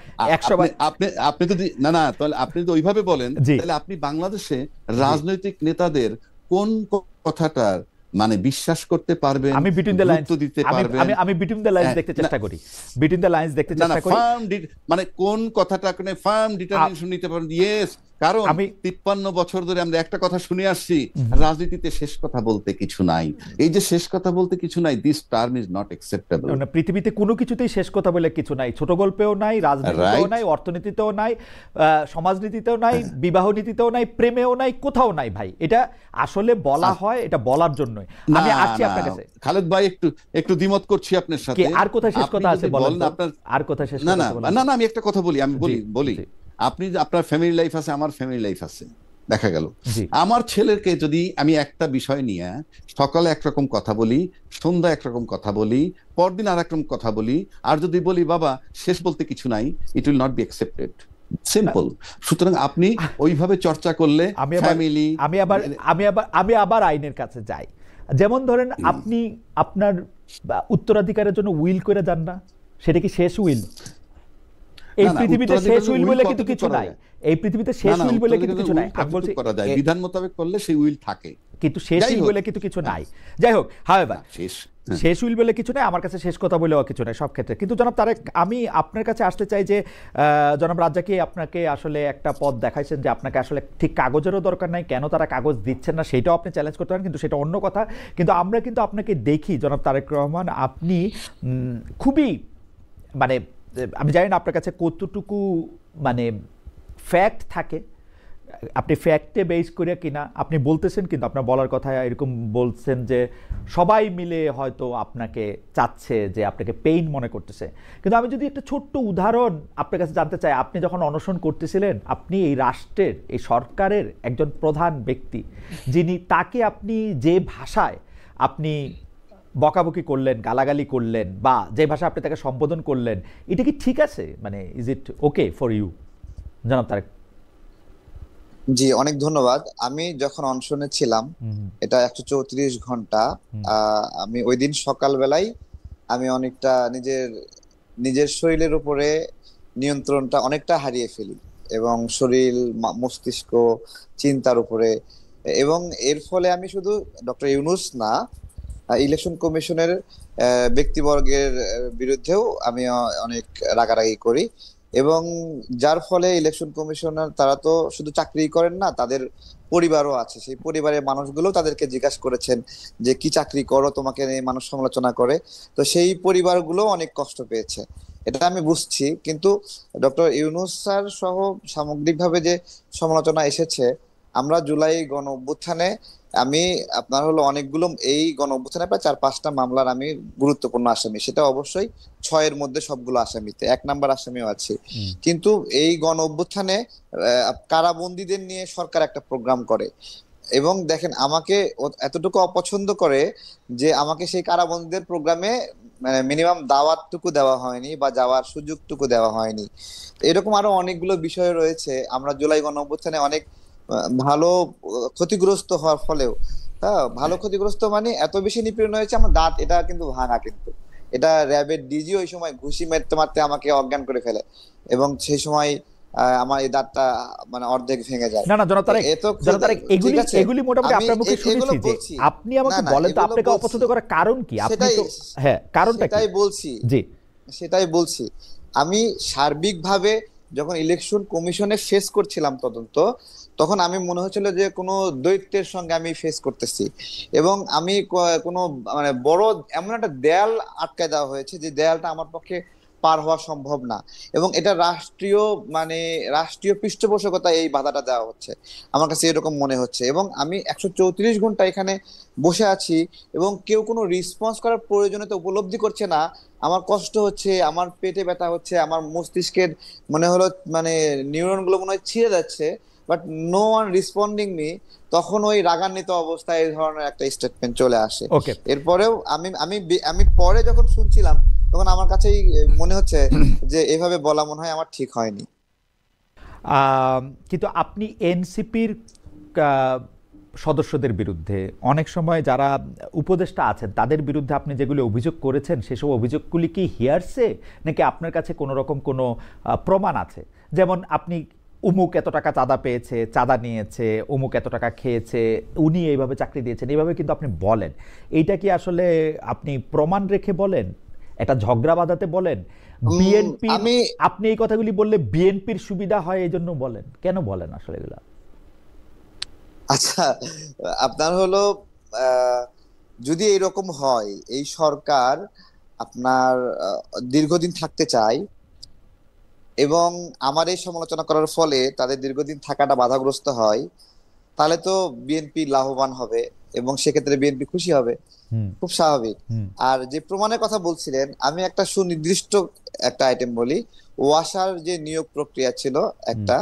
আপনি তো না তাহলে আপনি তো ওইভাবে বলেন, তাহলে আপনি বাংলাদেশে রাজনৈতিক নেতাদের কোন কথাটার মানে বিশ্বাস করতে পারবেন, আমি বিটুইন দ্য লাইন্স দিতে পারবেন? আমি বিটুইন দ্য লাইন্স দেখতে চেষ্টা করি, বিটুইন দ্য লাইন্স দেখতে চেষ্টা করি, মানে কোন কথাটা কোন ফার্ম ডিটারমিনেশন নিতে পারেন? ইয়েস, কারণ 53 বছর ধরে আমরা একটা কথা শুনে আসছি, রাজনীতিতে শেষ কথা বলতে কিছু নাই। এই যে শেষ কথা বলতে কিছু নাই, this term is not acceptable. পৃথিবীতে কোনো কিছুতেই শেষ কথা বলে কিছু নাই, ছোট গল্পেও নাই, রাজনীতিতেও নাই, অর্থনীতিতেও নাই, সমাজনীতিতেও নাই, বিবাহ নীতিতেও নাই, প্রেমেও নাই, কোথাও নাই ভাই। এটা আসলে বলা হয়, এটা বলার জন্যই আমি আসছি আপনার কাছে। খালেদ ভাই একটু দ্বিমত করছি আপনার সাথে। আর কোথায় শেষ কথা আছে বলেন আপনার, আর কোথায় শেষ কথা? না আমি একটা কথা বলি, বলি আপনি, আপনার ফ্যামিলি লাইফ আছে, আমার ফ্যামিলি লাইফ আছে। দেখা গেল আমার ছেলেকে যদি আমি একটা বিষয় নিয়ে সকালে একরকম কথা বলি, সন্ধ্যা একরকম কথা বলি, পরদিন আর একরকম কথা বলি, আর যদি বলি বাবা শেষ বলতে কিছু নাই, it will not be accepted, simple. সুতরাং আপনি ওইভাবে চর্চা করলে আমি আবার আইনের কাছে যাই। যেমন ধরেন আপনি আপনার উত্তরাধিকারের জন্য উইল করে যান না, সেটা কি শেষ উইল? এই পৃথিবীতে শেষ উইল বলে কিন্তু কিছু নাই, এই পৃথিবীতে শেষ উইল বলে কিন্তু কিছু নাই। আমি বলছি বিধান মোতাবেক করলে সেই উইল থাকে, কিন্তু শেষ উইল বলে কিন্তু কিছু নাই। যাই হোক, হাওয়েভার শেষ উইল বলে কিছু নাই, আমার কাছে শেষ কথা বলেও কিছু নাই সব ক্ষেত্রে। কিন্তু জনাব তারেক, আমি আপনার কাছে আসতে চাই যে জনাব রাজ্জাকি আপনাকে আসলে একটা পথ দেখাইছেন যে আপনাকে আসলে ঠিক কাগজেরও দরকার নাই, কেন তারা কাগজ দিচ্ছেন না সেটাও আপনি চ্যালেঞ্জ করতে পারেন, কিন্তু সেটা অন্য কথা। কিন্তু আমরা কিন্তু আপনাকে দেখি জনাব তারেক রহমান, আপনি খুবই মানে, আমি জানি না আপনার কাছে কতটুকু মানে ফ্যাক্ট থাকে, আপনি ফ্যাক্টে বেস করে কিনা আপনি বলতেছেন, কিন্তু আপনার বলার কথা এরকম বলছেন যে সবাই মিলে হয়তো আপনাকে চাচ্ছে, যে আপনাকে পেইন মনে করতেছে। কিন্তু আমি যদি একটা ছোট্ট উদাহরণ আপনার কাছে জানতে চাই, আপনি যখন অনশন করতেছিলেন, আপনি এই রাষ্ট্রের, এই সরকারের একজন প্রধান ব্যক্তি, যিনি, তাকে আপনি যে ভাষায় আপনি বকাবকি করলেন, গালাগালি করলেন, বা যে ভাষা আপনি তাকে সম্বোধন করলেন, এটা কি ঠিক আছে? মানে is it okay for you জনাব তারেক? জি, অনেক ধন্যবাদ। আমি যখন অনশনে ছিলাম, এটা 134 ঘন্টা, আমি ওই দিন সকালবেলায় আমি অনেকটা নিজের শরীরের উপরে নিয়ন্ত্রণটা অনেকটা হারিয়ে ফেলি, এবং শরীর, মস্তিষ্ক, চিন্তার উপরে। এবং এর ফলে আমি শুধু ডক্টর ইউনূস না, ইলেকশন কমিশনের ব্যক্তিবর্গের বিরুদ্ধেও আমি অনেক রাগারাগি করি। এবং যার ফলে ইলেকশন কমিশনার, তারা তো শুধু চাকরি করেন না, তাদের পরিবারও আছে। সেই পরিবারের মানুষগুলো তাদেরকে জিজ্ঞাসা করেছেন যে কি চাকরি করো, তোমাকে নিয়ে মানুষ সমালোচনা করে। তো সেই পরিবারগুলো অনেক কষ্ট পেয়েছে, এটা আমি বুঝছি। কিন্তু ডক্টর ইউনূস স্যার সহ সামগ্রিকভাবে যে সমালোচনা এসেছে, আমরা জুলাই গণ অভ্যুত্থানে, আমি আপনার অনেকগুলো, এই গণ অভ্যুত্থানে প্রায় 4-5টা মামলার আমি গুরুত্বপূর্ণ আসামি, সেটা অবশ্যই 6-এর মধ্যে সবগুলো আসামিতে 1 নাম্বার আসামিও আছি। কিন্তু এই গণ অভ্যুত্থানে কারাবন্দীদের নিয়ে সরকার একটা প্রোগ্রাম করে, এবং দেখেন আমাকে এতটুকু অপছন্দ করে যে আমাকে সেই কারাবন্দীদের প্রোগ্রামে মানে মিনিমাম দাওয়াতটুকু দেওয়া হয়নি, বা যাওয়ার সুযোগটুকু দেওয়া হয়নি। এরকম আরো অনেকগুলো বিষয় রয়েছে। আমরা জুলাই গণ অভ্যুত্থানে অনেক ভালো ক্ষতিগ্রস্ত হওয়ার ফলেও, ভালো ক্ষতিগ্রস্ত মানে এত বেশি নিপীড়ন হয়েছে, আমার দাঁত এটা কিন্তু ভাঙা, কিন্তু এটা র্যাবের ডিজি ওই সময় ঘুষি মারতে মারতে আমাকে অজ্ঞান করে ফেলে। এবং সেই সময় আমার এই দাঁতটা মানে অর্ধেক ভেঙে যায়। না না জনাব তারেক, এ তো জনাব তারেক, ঠিক এগুলি আছে, এগুলি মোটামুটি আমি আপনার মুখে এগুলো শুনেছি যে বলছি। আপনি না আমাকে না বলেন তো এগুলো আপনাকে বলছি, অপছন্দ করার কারণ কি? আপনি সেটাই তো হ্যাঁ কারণটা কি? সেটাই বলছি, জি সেটাই বলছি। আমি সার্বিকভাবে যখন ইলেকশন কমিশনে ফেস করছিলাম তদন্ত, তখন আমি মনে হচ্ছিল যে কোনো দৈত্যের সঙ্গে আমি ফেস করতেছি, এবং আমি কোনো মানে বড় এমন একটা দেয়াল আটকায় দেওয়া হয়েছে যে দেয়ালটা আমার পক্ষে পার হওয়া সম্ভব না, এবং এটা রাষ্ট্রীয় মানে রাষ্ট্রীয় পৃষ্ঠপোষকতা এই বাধাটা দেওয়া হচ্ছে, আমার কাছে এরকম মনে হচ্ছে। এবং আমি 134 ঘন্টা এখানে বসে আছি এবং কেউ কোনো রেসপন্স করার প্রয়োজনীয়তা উপলব্ধি করছে না। আমার কষ্ট হচ্ছে, আমার পেটে ব্যথা হচ্ছে, আমার মস্তিষ্কের মনে হলো মানে নিউরন গুলো মনে হয় ছিঁড়ে যাচ্ছে, বাট নো ওয়ান রিসপন্ডিং মি। তখন ওই রাগান্বিত অবস্থায় এই ধরনের একটা স্টেটমেন্ট চলে আসে। ওকে। এরপরেও আমি আমি আমি পরে যখন শুনছিলাম, তখন আমার কাছেই মনে হচ্ছে যে এভাবে বলা মনে হয় আমার ঠিক হয়নি। কিন্তু আপনি এনসিপির সদস্যদের বিরুদ্ধে অনেক সময় যারা উপদেষ্টা আছেন তাদের বিরুদ্ধে আপনি যেগুলো অভিযোগ করেছেন সেসব অভিযোগগুলি কি হিয়ারসে, নাকি আপনার কাছে কোনো রকম কোনো প্রমাণ আছে? যেমন আপনি উমুক এত টাকা চাঁদা পেয়েছে, চাঁদা নিয়েছে, উমুক এত টাকা খেয়েছে, উনি এইভাবে চাকরি দিয়েছেন, এইভাবে কিন্তু আপনি বলেন। এইটা কি আসলে আপনি প্রমাণ রেখে বলেন, একটা ঝগড়া বাঁধাতে বলেন? বিএনপি, আমি আপনি এই কথাগুলি বললে বিএনপির সুবিধা হয় এই জন্য বলেন? কেন বলেন আসলে এগুলা? আচ্ছা, আপনার হলো যদি এরকম হয়, এই সরকার আপনার দীর্ঘদিন থাকতে চায় এবং আমার এই সমালোচনা করার ফলে তাদের দীর্ঘদিন থাকাটা বাধাগ্রস্ত হয়, তাহলে তো বিএনপি লাভবান হবে এবং সেক্ষেত্রে বিএনপি খুশি হবে, হুম খুব স্বাভাবিক। হুম আর যে প্রমাণের কথা বলছিলেন, আমি একটা সুনির্দিষ্ট একটা আইটেম বলি। ওয়াসার যে নিয়োগ প্রক্রিয়া ছিল হুম একটা,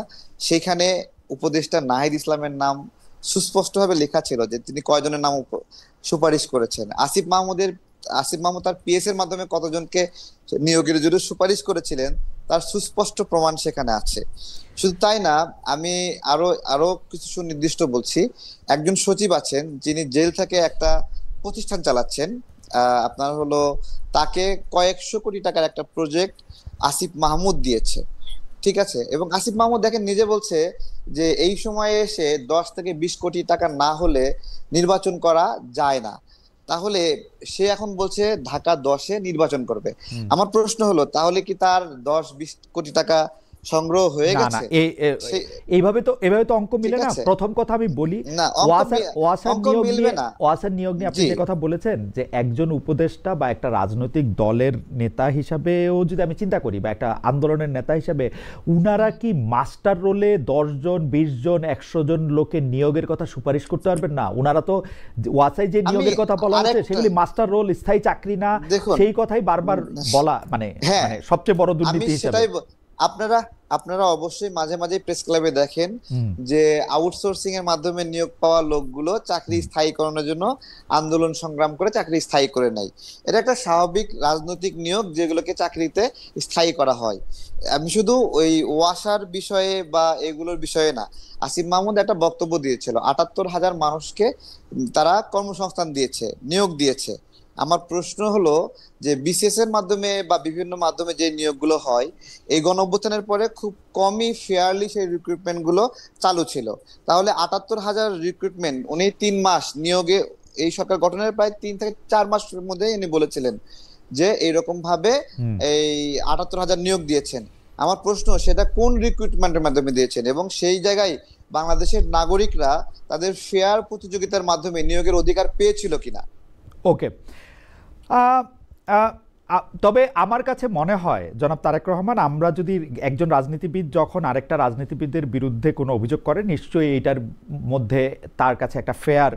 সেখানে উপদেষ্টা নাহিদ ইসলামের নাম সুস্পষ্টভাবে লেখা ছিল যে তিনি কয়জনের নাম সুপারিশ করেছেন। আসিফ মাহমুদ তার পিএস এর মাধ্যমে কতজনকে নিয়োগের জন্য সুপারিশ করেছিলেন তার সুস্পষ্ট প্রমাণ সেখানে আছে। শুধু তাই না, আমি আরো আরো কিছু সুনির্দিষ্ট বলছি। একজন সচিব আছেন যিনি জেল থেকে একটা প্রতিষ্ঠান চালাচ্ছেন, আপনার হলো তাকে কয়েকশো কোটি টাকার একটা প্রজেক্ট আসিফ মাহমুদ দিয়েছে, ঠিক আছে? এবং আসিফ মাহমুদ দেখেন নিজে বলছে যে এই সময়ে এসে 10 থেকে 20 কোটি টাকা না হলে নির্বাচন করা যায় না। তাহলে সে এখন বলছে ঢাকা 10-এ নির্বাচন করবে। হুম। আমার প্রশ্ন হলো, তাহলে কি তার 10-20 কোটি টাকা সংগ্রহ হয়ে না না গেছে? এই সে এইভাবে তো অঙ্ক ঠিক মিলে না। আছে, প্রথম কথা আমি বলি, না অঙ্ক ওয়াসার অঙ্ক নিয়োগ মিলবে নিয়ে, না। ওয়াসার নিয়োগ নিয়ে আপনি জি, যে কথা বলেছেন যে একজন উপদেষ্টা বা একটা রাজনৈতিক দলের নেতা হিসাবেও যদি আমি চিন্তা করি বা একটা আন্দোলনের নেতা হিসাবে, উনারা কি মাস্টার রোলে 10 জন 20 জন 100 জন লোকের নিয়োগের কথা সুপারিশ করতে পারবেন না? উনারা তো ওয়াসায় যে আমি নিয়োগের কথা বলা হচ্ছে আরেকটা সেগুলি মাস্টার রোল, স্থায়ী চাকরি না, দেখুন, সেই কথাই বারবার বলা, মানে হ্যাঁ মানে সবচেয়ে বড় আমি দুর্নীতি হিসাবে। সেটাই আপনারা আপনারা অবশ্যই মাঝে মাঝে প্রেস ক্লাবে দেখেন হুম যে আউটসোর্সিং এর মাধ্যমে নিয়োগ পাওয়া লোকগুলো চাকরি হুম স্থায়ীকরণের জন্য আন্দোলন সংগ্রাম করে চাকরি স্থায়ী করে নেয়। এটা একটা স্বাভাবিক রাজনৈতিক নিয়োগ যেগুলোকে চাকরিতে স্থায়ী করা হয়। আমি শুধু ওই ওয়াসার বিষয়ে বা এগুলোর বিষয়ে না, আসিফ মাহমুদ একটা বক্তব্য দিয়েছিল 78,000 মানুষকে তারা কর্মসংস্থান দিয়েছে, নিয়োগ দিয়েছে। আমার প্রশ্ন হলো যে বিসিএস এর মাধ্যমে বা বিভিন্ন মাধ্যমে যে নিয়োগগুলো হয়, এই গণঅভ্যুত্থানের পরে খুব কমই ফেয়ারলি সেই রিক্রুটমেন্ট গুলো চালু ছিল। তাহলে 78,000 রিক্রুটমেন্ট উনি 3 মাস নিয়োগে, এই সরকার গঠনের প্রায় 3 থেকে 4 মাসের মধ্যে উনি বলেছিলেন যে এইরকম ভাবে হুম এই 78,000 নিয়োগ দিয়েছেন। আমার প্রশ্ন, সেটা কোন রিক্রুটমেন্টের মাধ্যমে দিয়েছেন এবং সেই জায়গায় বাংলাদেশের নাগরিকরা তাদের ফেয়ার প্রতিযোগিতার মাধ্যমে নিয়োগের অধিকার পেয়েছিল কিনা? ওকে। আহ, আহ, তবে আমার কাছে মনে হয় জনাব তারেক রহমান, আমরা যদি একজন রাজনীতিবিদ যখন আরেকটা রাজনীতিবিদের বিরুদ্ধে কোনো অভিযোগ করে, নিশ্চয়ই এইটার মধ্যে তার কাছে একটা ফেয়ার,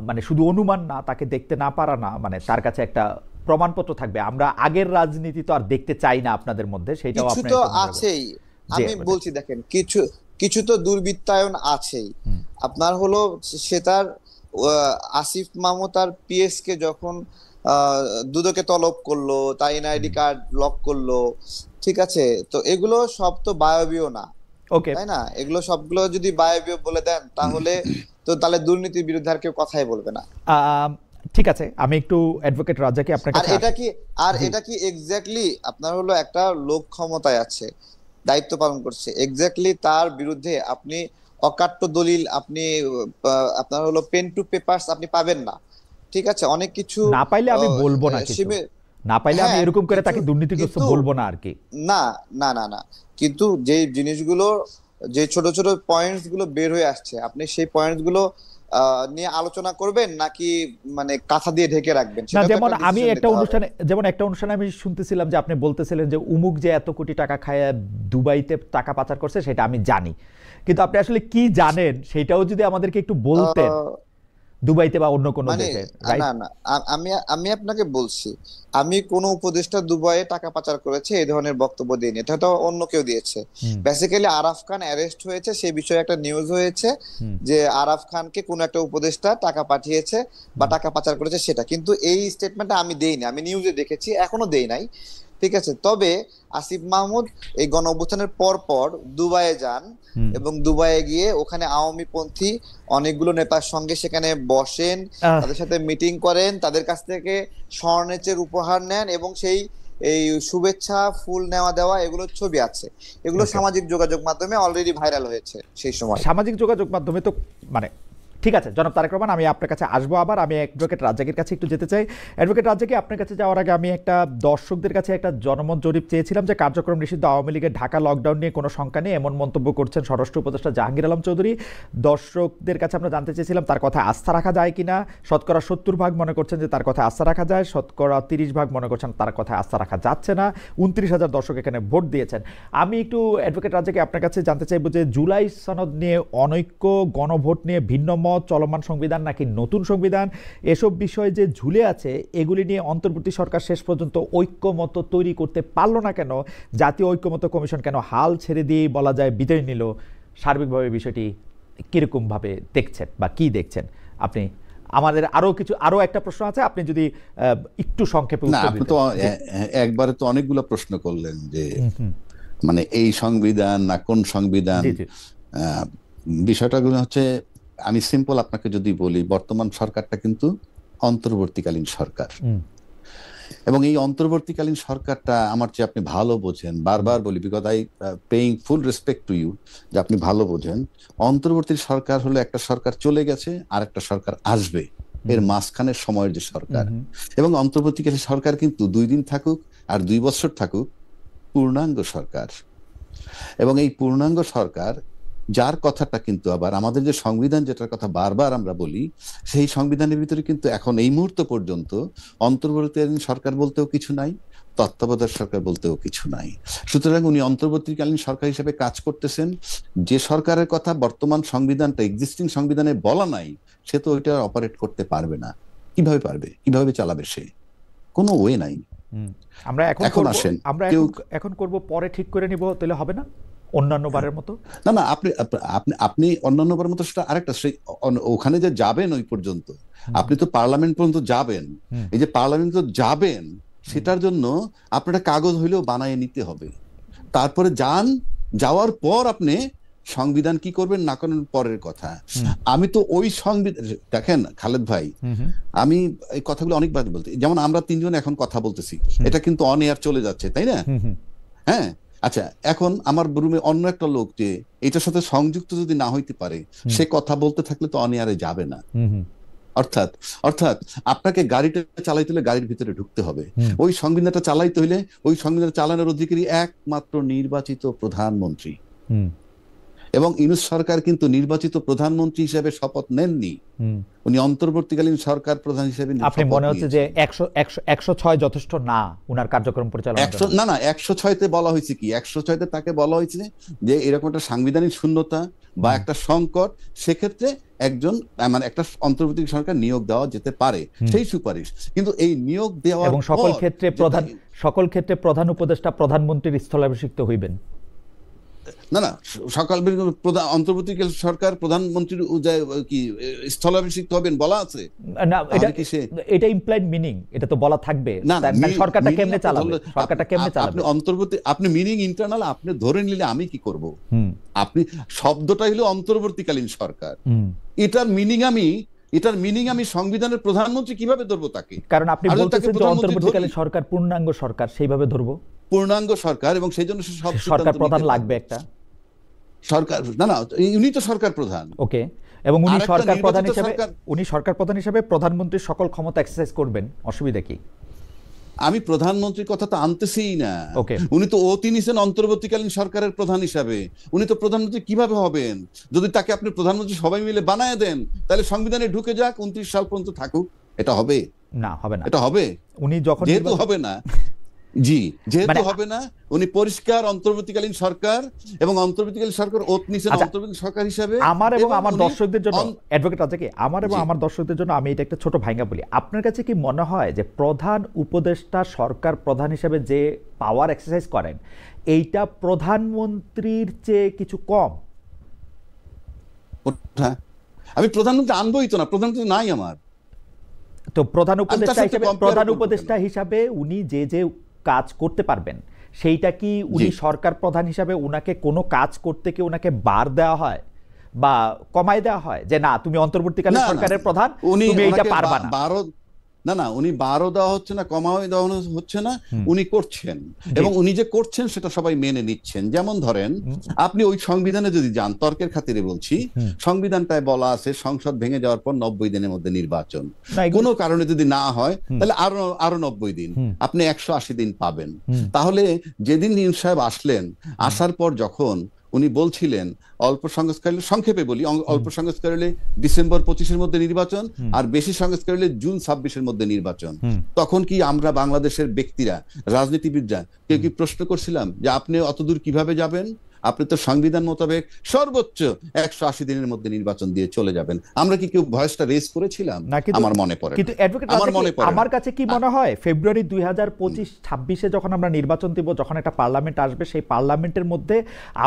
মানে শুধু অনুমান না, তাকে দেখতে না পারা না, মানে তার কাছে একটা প্রমাণপত্র থাকবে। আমরা আগের রাজনীতি তো আর দেখতে চাই না আপনাদের মধ্যে, সেটাও কিছু আপনার তো একটু মনে রাখবেন। আছেই, জি আমি বলছি দেখেন, কিছু কিছু তো দুর্বৃত্তায়ন আছেই। হুম আপনার হলো সে তার আসিফ মাহমুদ তার পিএস কে যখন আহ, দুদকে তলব করলো, তার এনআইডি হুম কার্ড লক করলো, ঠিক আছে? তো এগুলো সব তো বায়বীয় না, ওকে। তাই না? এগুলো সবগুলো যদি বায়বীয় বলে দেন, তাহলে দুর্নীতির বিরুদ্ধে আর কেউ কথাই বলবে না। আহ, ঠিক আছে, আমি একটু অ্যাডভোকেট রাজাকে আপনার আর কাছে এটা কি আর জি এটা কি এক্স্যাক্টলি আপনার হলো একটা লোক ক্ষমতায় আছে, দায়িত্ব পালন করছে, এক্স্যাক্টলি তার বিরুদ্ধে আপনি অকাট্য দলিল, আপনি আপনার হলো পেন টু পেপারস আপনি পাবেন না। ঠিক আছে, অনেক কিছু না পাইলে আমি বলবো না কিছু, সীমে, না পাইলে আমি হ্যাঁ এরকম করে কিছু, তাকে দুর্নীতিগ্রস্ত কিন্তু বলবো না আর কি। না না না না, কিন্তু যে জিনিসগুলো, যে ছোট ছোট পয়েন্টস গুলো বের হয়ে আসছে, আপনি সেই পয়েন্টস গুলো নিয়ে আলোচনা করবেন নাকি মানে কাঁথা দিয়ে ঢেকে রাখবেন, না সেটা তো যেমন একটা আমি ডিসিশন একটা নিতে হবে। অনুষ্ঠানে, যেমন একটা অনুষ্ঠানে আমি শুনতেছিলাম যে আপনি বলতেছিলেন যে উমুক যে এত কোটি টাকা খায় দুবাইতে টাকা পাচার করছে সেটা আমি জানি, কিন্তু আপনি আসলে কি জানেন সেটাও যদি আমাদেরকে একটু বলতেন, আহ, দুবাইতে বা অন্য কোনো মানে দেশে, রাইট? না না, আমি আমি আপনাকে বলছি, আমি কোন উপদেষ্টা দুবাইয়ে টাকা পাচার করেছে এই ধরনের বক্তব্য দিইনি, এটা তো অন্য কেউ দিয়েছে। হুম বেসিক্যালি আরাফ খান অ্যারেস্ট হয়েছে, সেই বিষয়ে একটা নিউজ হয়েছে হুম যে আরাফ খানকে কোন একটা উপদেষ্টা টাকা পাঠিয়েছে বা হুম টাকা পাচার করেছে সেটা, কিন্তু এই স্টেটমেন্টটা আমি দেইনি, আমি নিউজে দেখেছি, এখনো দেই নাই। ঠিক আছে, তবে আসিফ মাহমুদ এই গণ অভ্যুত্থানের পর পর দুবাইয়ে যান, হুম। এবং দুবাইয়ে গিয়ে ওখানে আওয়ামী পন্থী অনেকগুলো নেতার সঙ্গে সেখানে বসেন, আহ, তাদের সাথে মিটিং করেন, তাদের কাছ থেকে স্বর্ণেচের উপহার নেন, এবং সেই এই শুভেচ্ছা ফুল নেওয়া দেওয়া এগুলো ছবি আছে, এগুলো ওকে, সামাজিক যোগাযোগ মাধ্যমে অলরেডি ভাইরাল হয়েছে সেই সময়। সামাজিক যোগাযোগ মাধ্যমে তো মানে ঠিক আছে জনাব তারেক রহমান, আমি আপনার কাছে আসবো আবার, আমি অ্যাডভোকেট রাজ্জাকের কাছে একটু যেতে চাই। অ্যাডভোকেট রাজ্জাকি, আপনার কাছে যাওয়ার আগে আমি একটা দর্শকদের কাছে একটা জনমত জরিপ চেয়েছিলাম যে কার্যক্রম নিষিদ্ধ আওয়ামী লীগের ঢাকা লকডাউন নিয়ে কোনো শঙ্কা নেই এমন মন্তব্য করছেন স্বরাষ্ট্র উপদেষ্টা জাহাঙ্গীর আলম চৌধুরী। দর্শকদের কাছে আমরা জানতে চেয়েছিলাম তার কথা আস্থা রাখা যায় কিনা। শতকরা 70% মনে করছেন যে তার কথা আস্থা রাখা যায়, শতকরা 30% মনে করছেন তার কথা আস্থা রাখা যাচ্ছে না। 29,000 দর্শক এখানে ভোট দিয়েছেন। আমি একটু অ্যাডভোকেট রাজ্জাকি আপনার কাছে জানতে চাইবো যে জুলাই সনদ নিয়ে অনৈক্য, গণভোট নিয়ে ভিন্ন মত, চলমান সংবিধান নাকি নতুন সংবিধান, এসব বিষয় যে ঝুলে আছে এগুলি নিয়ে অন্তর্বর্তী সরকার শেষ পর্যন্ত ঐক্যমত তৈরি করতে পারলো না কেন? জাতীয় ঐক্যমত কমিশন কেন হাল ছেড়ে দিয়ে বলা যায় বিদায় নিল? সার্বিকভাবে বিষয়টি কিরকম ভাবে দেখছেন বা কি দেখছেন আপনি? আমাদের আরো একটা প্রশ্ন আছে, আপনি যদি একটু সংক্ষেপে না, উত্তর আপনি তো দিতেন। জি। একবারে তো অনেকগুলো প্রশ্ন করলেন যে হুম, হুম। মানে এই সংবিধান না কোন সংবিধান। জি জি। আহ, বিষয়টা হচ্ছে, আমি সিম্পল আপনাকে যদি বলি, বর্তমান সরকারটা কিন্তু অন্তর্বর্তীকালীন সরকার, হুম এবং এই অন্তর্বর্তীকালীন সরকারটা আমার চেয়ে আপনি ভালো বোঝেন, বারবার বলি because I paying full respect to you, যে আপনি ভালো বোঝেন অন্তর্বর্তী সরকার হলো একটা সরকার চলে গেছে আর একটা সরকার আসবে, এর মাঝখানের সময়ের যে সরকার। হুম এবং অন্তর্বর্তীকালীন সরকার কিন্তু 2 দিন থাকুক আর 2 বছর থাকুক, পূর্ণাঙ্গ সরকার। এবং এই পূর্ণাঙ্গ সরকার, যার কথাটা কিন্তু আবার আমাদের যে সংবিধান যেটার কথা বারবার আমরা বলি, সেই সংবিধানের ভিতরে কিন্তু এখন এই মুহূর্ত পর্যন্ত অন্তর্বর্তীকালীন সরকার বলতেও কিছু নাই, তত্ত্বাবধায়ক সরকার বলতেও কিছু নাই। সুতরাং উনি অন্তর্বর্তীকালীন সরকার হিসেবে কাজ করতেছেন। যে সরকারের কথা বর্তমান সংবিধানটা, এক্সিস্টিং সংবিধানে বলা নাই, সে তো ওইটা অপারেট করতে পারবে না। কিভাবে পারবে, কিভাবে চালাবে সে? কোনো ওয়ে নাই। হুম। আমরা এখন এখন করব, আসেন, আমরা কেউ এখন করব, পরে ঠিক করে নিব, তাহলে হবে না অন্যান্য বারের মতো? না না, আপনি আপনি আপনি অন্যান্য বার মতো সেটা আরেকটা, সেই ওখানে যে যাবেন ওই পর্যন্ত, হুম আপনি তো পার্লামেন্ট পর্যন্ত যাবেন। হুম এই যে পার্লামেন্ট তো যাবেন, হুম সেটার জন্য আপনার একটা কাগজ হইলেও বানিয়ে নিতে হবে। তারপরে যান, যাওয়ার পর আপনি সংবিধান কি করবেন না করেন পরের কথা। হুম আমি তো ওই সংবিধান, দেখেন খালেদ ভাই, হুম হুম আমি এই কথাগুলো অনেকবার বলতে, যেমন আমরা 3জন এখন কথা বলতেছি, হুম এটা কিন্তু অন এয়ার চলে যাচ্ছে, তাই না? হুম হুম হ্যাঁ, আচ্ছা, এখন আমার রুমে অন্য একটা লোক যে এটার সাথে সংযুক্ত যদি না হইতে পারে, হুম সে কথা বলতে থাকলে তো অনিয়ারে যাবে না। হুম হুম অর্থাৎ অর্থাৎ আপনাকে গাড়িটা চালাইতে হলে গাড়ির ভিতরে ঢুকতে হবে। হুম ওই সংবিধানটা চালাইতে হলে ওই সংবিধান চালানোর অধিকারী একমাত্র নির্বাচিত প্রধানমন্ত্রী। হুম এবং ইউনূস সরকার কিন্তু নির্বাচিত প্রধানমন্ত্রী হিসেবে শপথ নেননি, হুম। উনি অন্তর্বর্তীকালীন সরকার প্রধান হিসেবে আপনি শপথ মনে হচ্ছে যে নিয়েছেন। 106 যথেষ্ট না উনার কার্যক্রম পরিচালনার জন্য? না না, 106-তে বলা হয়েছে কি, 106-তে তাকে বলা হয়েছে যে এরকম একটা সাংবিধানিক শূন্যতা বা হুম একটা সংকট, সেক্ষেত্রে একজন মানে একটা অন্তর্বর্তী সরকার নিয়োগ দেওয়া যেতে পারে, হুম। সেই সুপারিশ। কিন্তু এই নিয়োগ দেওয়ার এবং পর সকল ক্ষেত্রে প্রধান উপদেষ্টা প্রধানমন্ত্রীর স্থলাভিষিক্ত হইবেন? না না, সকাল অন্তর্বর্তীকালীন সরকার প্রধানমন্ত্রীর কি স্থলাভিষিক্ত হবেন বলা আছে? না, এটা তাহলে কি সে, এটা ইমপ্লাইড মিনিং, এটা তো বলা থাকবে। না না, মানে সরকারটা কেমনে চালাবে, আপনি অন্তর্বর্তী, আপনি মিনিং ইন্টারনাল আপনি ধরে নিলে আমি কি করব? হুম আপনি শব্দটা হলো অন্তর্বর্তীকালীন সরকার, হুম। এটার মিনিং আমি সংবিধানের প্রধানমন্ত্রী কিভাবে ধরবো তাকে? কারণ আপনি আর যদি তাকে বলতেছেন যে প্রধানমন্ত্রী ধরি, অন্তর্বর্তীকালীন সরকার পূর্ণাঙ্গ সরকার, সেইভাবে ধরবো। পূর্ণাঙ্গ সরকার, এবং সেই জন্য সে সব সরকার সিদ্ধান্ত প্রধান নিতে লাগবে পারবে। একটা। সরকার না, উনি তো সরকার প্রধান। ওকে, এবং উনি আরেকটা সরকার প্রধান নির্বাচিত হিসেবে, সরকার। উনি সরকার প্রধান হিসেবে প্রধানমন্ত্রীর সকল ক্ষমতা এক্সারসাইজ করবেন, অসুবিধা কি? আমি প্রধানমন্ত্রীর কথা তো আনতেছিই না। ওকে। উনি তো অতি নিছেন অন্তর্বর্তীকালীন সরকারের প্রধান হিসাবে। উনি তো প্রধানমন্ত্রী কিভাবে হবেন? যদি তাকে আপনি প্রধানমন্ত্রী সবাই মিলে বানায় দেন, তাহলে সংবিধানে ঢুকে যাক, 29 সাল পর্যন্ত থাকুক। এটা হবে? না, হবে না। এটা হবে? উনি যখন যেহেতু হবে না, জি, যেহেতু মানে হবে না, উনি পরিষ্কার অন্তর্বর্তীকালীন সরকার, এবং অন্তর্বর্তীকালীন সরকার ওত নিছেন আচ্ছা, অন্তর্বর্তী সরকার হিসাবে। আমার এবং আমার উনি দর্শকদের জন্য, অ্যাডভোকেট রাজা কি, আমার এবং জি। আমার দর্শকদের জন্য আমি এটা একটা ছোট ভাঙা বলি। আপনার কাছে কি মনে হয় যে প্রধান উপদেষ্টা সরকার প্রধান হিসেবে যে পাওয়ার এক্সারসাইজ করেন, এইটা প্রধানমন্ত্রীর চেয়ে কিছু কম? হ্যাঁ, আমি প্রধানমন্ত্রী আনবই তো না, প্রধানমন্ত্রী নাই আমার। তো প্রধান তার উপদেষ্টা সাথে হিসেবে, compare প্রধান করবো উপদেষ্টা হিসাবে উনি যে যে কাজ করতে পারবেন, সেইটা কি উনি জি। সরকার প্রধান হিসাবে উনাকে কোনো কাজ করতে কি উনাকে বার দেওয়া হয় বা কমাই দেওয়া হয় যে না তুমি অন্তর্বর্তীকালীন না, না, সরকারের প্রধান, উনি তুমি এইটা ওনাকে পারবা না? 12 না, উনি 12 দেওয়া হচ্ছে না, কমাও দেওয়া হচ্ছে না, উনি করছেন, এবং উনি যে করছেন সেটা সবাই মেনে নিচ্ছেন। যেমন ধরেন, আপনি ওই সংবিধানে যদি যান, তর্কের খাতিরে বলছি, সংবিধানটায় বলা আছে সংসদ ভেঙে যাওয়ার পর 90 দিনের মধ্যে নির্বাচন। না, এগুলো- কোনো কারণে যদি না হয়, তাহলে আরো 90 দিন, আপনি 180 দিন পাবেন। তাহলে যেদিন নিউজ সাহেব আসলেন, আসার পর যখন উনি বলছিলেন অল্প সংস্কার হলে, সংক্ষেপে বলি, অল্প সংস্কার হলে ডিসেম্বর 25-এর মধ্যে নির্বাচন, আর বেশি সংস্কার হলে জুন 26-এর মধ্যে নির্বাচন, তখন কি আমরা বাংলাদেশের ব্যক্তিরা, রাজনীতিবিদরা কেউ কি প্রশ্ন করছিলাম যে আপনি অতদূর কিভাবে যাবেন? আপনি তো সংবিধান মোতাবেক সর্বোচ্চ 180 দিনের মধ্যে নির্বাচন দিয়ে চলে যাবেন। আমরা কি কেউ ভয়েসটা রেজ করেছিলাম? না, কিন্তু আমার মনে পড়ে না। কিন্তু অ্যাডভোকেট আমার রাজা কি, মনে পড়ে না। আমার কাছে কি মনে হয় ফেব্রুয়ারি 2025-26-এ যখন আমরা নির্বাচন দিব, যখন একটা পার্লামেন্ট আসবে, সেই পার্লামেন্টের মধ্যে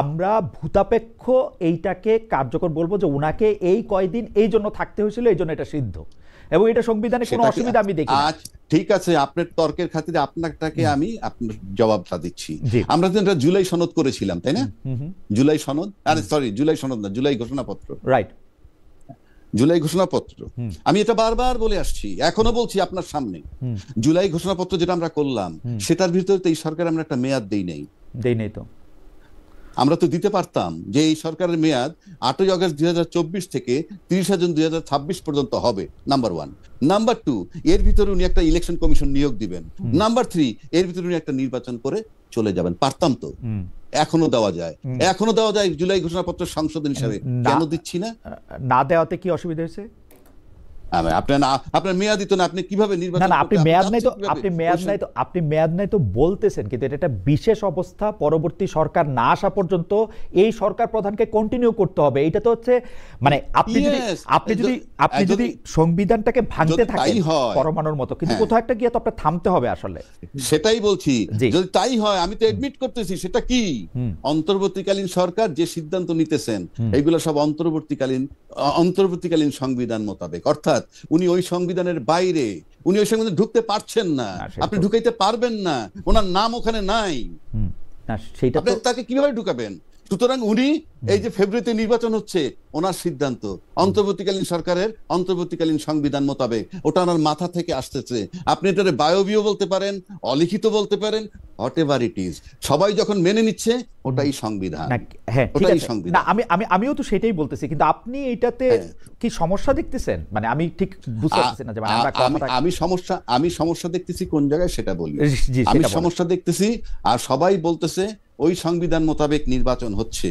আমরা ভূতাপেক্ষ এইটাকে কার্যকর বলবো যে উনাকে এই কয়দিন এই জন্য থাকতে হয়েছিল, এই জন্য এটা সিদ্ধ, এবং এটা সংবিধানে কোনো সেটাকে অসুবিধা আমি দেখি না। আজ ঠিক আছে, আপনার তর্কের খাতিরে আপনাকে আমি আপনার জবাবটা দিচ্ছি। জি। আমরা তো এটা জুলাই সনদ করেছিলাম, তাই না? জুলাই সনদ, আরে সরি, জুলাই সনদ না, জুলাই ঘোষণাপত্র। রাইট। জুলাই ঘোষণাপত্র, আমি এটা বারবার বলে আসছি, এখনো বলছি আপনার সামনে, জুলাই ঘোষণাপত্র যেটা আমরা করলাম, সেটার ভিতরে তো এই সরকার আমরা একটা মেয়াদ দেই নাই। দেই নেই তো। আমরা তো দিতে পারতাম যে এই সরকারের মেয়াদ 8ই আগস্ট 2024 থেকে 30 জুন 2026 পর্যন্ত হবে, নাম্বার 1। নাম্বার 2, এর ভিতরে উনি একটা ইলেকশন কমিশন নিয়োগ দিবেন। নাম্বার 3, এর ভিতরে উনি একটা নির্বাচন করে চলে যাবেন। পারতাম তো, এখনো দেওয়া যায়, এখনো দেওয়া যায় জুলাই ঘোষণাপত্র সংশোধন হিসাবে। কেন দিচ্ছি না? না দেওয়াতে কি অসুবিধা হয়েছে? আপনার মেয়াদ দিত না, আপনি কিভাবে নির্বাচন? না, আপনি মেয়াদ নাই তো, কিভাবে? আপনি মেয়াদ নাই তো বলতেছেন, কিন্তু এটা একটা বিশেষ অবস্থা, পরবর্তী সরকার না আসা পর্যন্ত এই সরকার প্রধানকে কন্টিনিউ করতে হবে। এটা তো হচ্ছে মানে আপনি যদি Yes, আপনি যদি সংবিধানটাকে ভাঙতে যদি থাকেন তাই হয়, পরমাণুর মতো, কিন্তু হ্যাঁ, কোথাও একটা গিয়ে তো আপনার থামতে হবে আসলে। সেটাই বলছি, জি। যদি তাই হয়, আমি তো এডমিট করতেছি, সেটা কি অন্তর্বর্তীকালীন সরকার যে সিদ্ধান্ত নিতেছেন, এইগুলো সব অন্তর্বর্তীকালীন সংবিধান মোতাবেক, অর্থাৎ উনি ওই সংবিধানের বাইরে, উনি ওই সংবিধানে ঢুকতে পারছেন না, সেটা আপনি তো- ঢুকাইতে পারবেন না, ওনার নাম ওখানে নাই, না, সেইটা আপনি তো তাকে কিভাবে ঢুকাবেন? সুতরাং উনি এই যে ফেব্রুয়ারিতে নির্বাচন হচ্ছে, ওনার সিদ্ধান্ত অন্তর্বর্তীকালীন সরকারের অন্তর্বর্তীকালীন সংবিধান মোতাবেক, ওটা ওনার মাথা থেকে আসতেছে। আপনি এটারে বায়বীয় বলতে পারেন, অলিখিত বলতে পারেন, হোয়াট এভার ইট ইজ, সবাই যখন মেনে নিচ্ছে ওটাই সংবিধান। না, হ্যাঁ, ঠিক ওটাই আছে। সংবিধান। না, আমিও তো সেটাই বলতেছি, কিন্তু আপনি এটাতে কি সমস্যা দেখতেছেন? মানে আমি ঠিক বুঝতে পারতেছি না যে মানে আমরা কথাটা আমি সমস্যা দেখতেছি কোন জায়গায় সেটা বলি। জি, আমি সেটা বলেন। সমস্যা দেখতেছি, আর সবাই বলতেছে ওই সংবিধান মোতাবেক নির্বাচন হচ্ছে,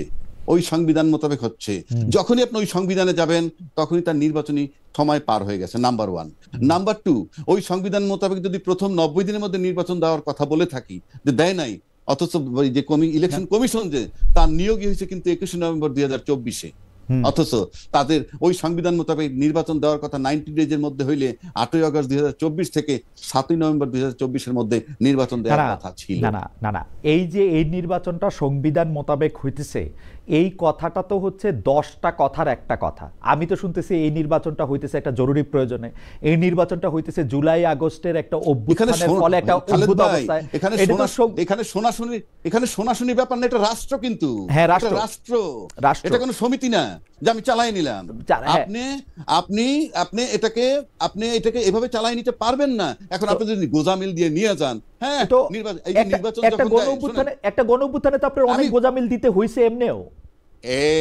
ওই সংবিধান মোতাবেক হচ্ছে। যখনই আপনি ওই সংবিধানে যাবেন, তখনই তার নির্বাচনী সময় পার হয়ে গেছে, নাম্বার 1। নাম্বার 2, ওই সংবিধান মোতাবেক যদি প্রথম 90 দিনের মধ্যে নির্বাচন দেওয়ার কথা বলে থাকি, যে দেয় নাই, অথচ যে ইলেকশন কমিশন যে তার নিয়োগই হয়েছে কিন্তু 21 নভেম্বর 2024-এ, অথচ তাদের ওই সংবিধান মোতাবেক নির্বাচন দেওয়ার কথা 90 ডেজের মধ্যে হইলে 8ই আগস্ট 2024 থেকে 7ই নভেম্বর 2024-এর মধ্যে নির্বাচন দেওয়ার কথা ছিল। না, এই যে এই নির্বাচনটা সংবিধান মোতাবেক হইতেছে, এই কথাটা তো হচ্ছে 10টা কথার একটা কথা। আমি তো শুনতেছি এই নির্বাচনটা হইতেছে একটা জরুরি প্রয়োজনে, এই নির্বাচনটা হইতেছে জুলাই আগস্টের একটা অভ্যুত্থানের ফলে একটা অদ্ভুত অবস্থায়। এখানে শোনাশুনি ব্যাপার না, এটা রাষ্ট্র, কিন্তু হ্যাঁ, রাষ্ট্র, এটা কোনো সমিতি না যে আমি চালাই নিলাম। আপনি এটাকে এভাবে চালাই নিতে পারবেন না। এখন আপনি যদি গোজামিল দিয়ে নিয়ে যান, হ্যাঁ তো এই যে একটা নির্বাচন একটা যখন গণ দেয়, শোনেন, অভ্যুত্থানে তো আপনার অনেক আমি গোজামিল দিতে হয়েছে এমনিও।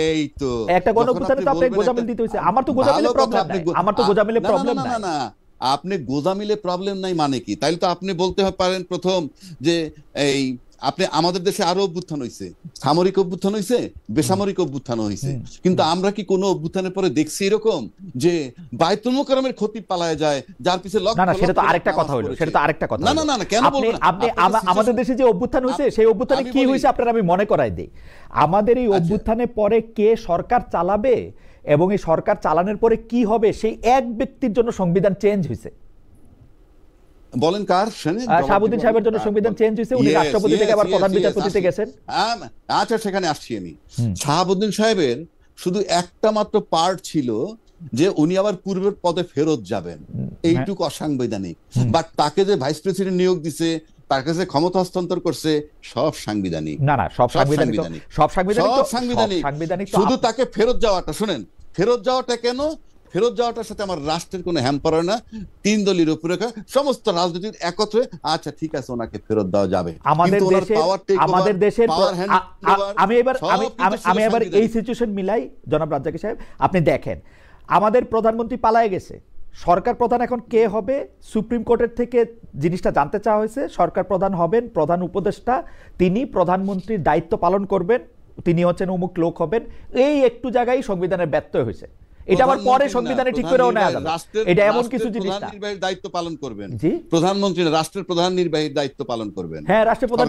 এই তো একটা গণ যখন অভ্যুত্থানে আপনি তো আপনার বলবেন গোজামিল একটা দিতে হয়েছে। আমার তো গোজামিলে ভালো কথা, প্রবলেম আপনি নাই, আমার তো গোজামিলে না না না প্রবলেম না না নাই। না, আপনি গোজামিলে প্রবলেম নাই মানে কি? তাইলে তো আপনি বলতে পারেন প্রথম যে এই আপনি আমাদের দেশে আরো অভ্যুত্থান হয়েছে, সামরিক অভ্যুত্থান হয়েছে, বেসামরিক অভ্যুত্থান হয়েছে, কিন্তু আমরা কি কোনো অভ্যুত্থানের পরে দেখছি এরকম যে বায়তুল মোকাররমের ক্ষতি পালায় যায়, যার পিছে লক্ষ না না, সেটা লক্ষ তো লোক আরেকটা নামাজ কথা হলো, পড়েছে? সেটা তো আরেকটা কথা না হলো। না না না, কেন আপনি বলবো না? আপনি আপনার আমাদের situation- দেশে যে অভ্যুত্থান হয়েছে, সেই অভ্যুত্থানে আমি কি বলি- হয়েছে আপনার আমি মনে করাই দিই। আমাদের এই আচ্ছা। অভ্যুত্থানের পরে কে সরকার চালাবে এবং এই সরকার চালানোর পরে কি হবে, সেই এক ব্যক্তির জন্য সংবিধান চেঞ্জ হয়েছে। বলেন কার? শুনেন, শাহাবুদ্দিন সাহেবের জন্য সংবিধান চেঞ্জ হয়েছে, উনি Yes, রাষ্ট্রপতি থেকে yes, আবার yes, প্রধান yes, বিচারপতিতে আসছি। গেছেন। আচ্ছা, সেখানে আসছি আমি। শাহাবুদ্দিন সাহেবের শুধু একটা মাত্র পার্ট ছিল যে উনি আবার পূর্বের পদে ফেরত যাবেন, এইটুকু অসাংবিধানিক। বাট তাকে যে ভাইস প্রেসিডেন্ট নিয়োগ দিছে, তার কাছে ক্ষমতা হস্তান্তর করছে, সব সাংবিধানিক। না না, সব সাংবিধানিক, সব সাংবিধানিক। শুধু তাকে ফেরত যাওয়াটা, শুনেন, ফেরত যাওয়াটা কেন? ফেরত যাওয়াটার সাথে আমার রাষ্ট্রের কোনো হ্যাম্পার হয় না। 3 দলীয় রূপরেখা, সমস্ত রাজনীতির একত্রে, আচ্ছা ঠিক আছে, ওনাকে ফেরত দেওয়া যাবে। আমাদের দেশের আমি এবার এই সিচুয়েশন মিলাই, জনাব রাজ্জাকী সাহেব, আপনি দেখেন আমাদের প্রধানমন্ত্রী পালায়ে গেছে, সরকার প্রধান এখন কে হবে? সুপ্রিম কোর্টের থেকে জিনিসটা জানতে চাওয়া হয়েছে। সরকার প্রধান হবেন প্রধান উপদেষ্টা, তিনি প্রধানমন্ত্রীর দায়িত্ব পালন করবেন, তিনি হচ্ছেন অমুক লোক হবেন। এই একটু জায়গায় সংবিধানের ব্যত্যয় হয়েছে। এটা আবার পরে সংবিধানে ঠিক করেও নেওয়া যাবে। এটা এমন কিছু জিনিস না। নির্বাহীর দায়িত্ব পালন করবেন জি, প্রধানমন্ত্রী রাষ্ট্রের প্রধান নির্বাহীর দায়িত্ব পালন করবেন। হ্যাঁ, রাষ্ট্রের প্রধান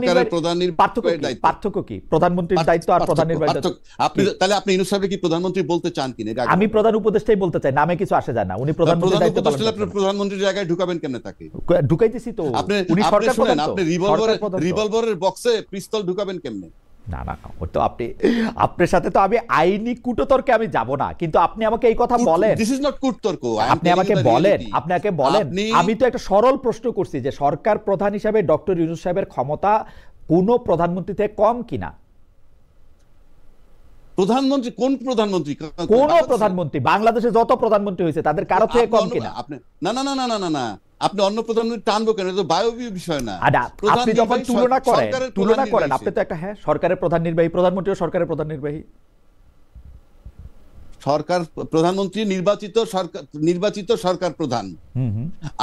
নির্বাহী, পার্থক্য কি প্রধানমন্ত্রীর দায়িত্ব আর প্রধান নির্বাহীর দায়িত্ব? আপনি তাহলে আপনি ইউনূস সাহেবকে কি প্রধানমন্ত্রী বলতে চান কিনা? আমি প্রধান উপদেষ্টাই বলতে চাই, নামে কিছু আসে যায় না। উনি প্রধানমন্ত্রীর দায়িত্ব পালন করেন। আপনি প্রধানমন্ত্রীর জায়গায় ঢুকাবেন কেমনে তাকে? ঢুকাইতেছি তো। উনি সরকার প্রধান, আপনি রিভলভারের বক্সে পিস্তল ঢুকাবেন কেমনে? না না না, ও তো আপনার সাথে তো আমি আইনি কূটতর্কে আমি যাব না, কিন্তু আপনি আমাকে এই কথা বলেন। দিস ইজ নট কূটতর্ক। আপনি আমাকে বলেন, আমি তো একটা সরল প্রশ্ন করছি যে সরকার প্রধান হিসেবে ডক্টর ইউনূস সাহেবের ক্ষমতা কোন প্রধানমন্ত্রী থেকে কম কিনা? প্রধানমন্ত্রী কোন প্রধানমন্ত্রী? কোন প্রধানমন্ত্রী, বাংলাদেশে যত প্রধানমন্ত্রী হয়েছে তাদের কারো থেকে কম কিনা? না না না না না না না, আপনি অন্য প্রধানমন্ত্রী টানবো কেন? এটা তো বায়বীয় বিষয় না। আপনি যখন তুলনা করেন, আপনি তো একটা, হ্যাঁ, সরকারের প্রধান নির্বাহী, প্রধানমন্ত্রীও সরকারের প্রধান নির্বাহী। সরকার প্রধানমন্ত্রী নির্বাচিত সরকার প্রধান,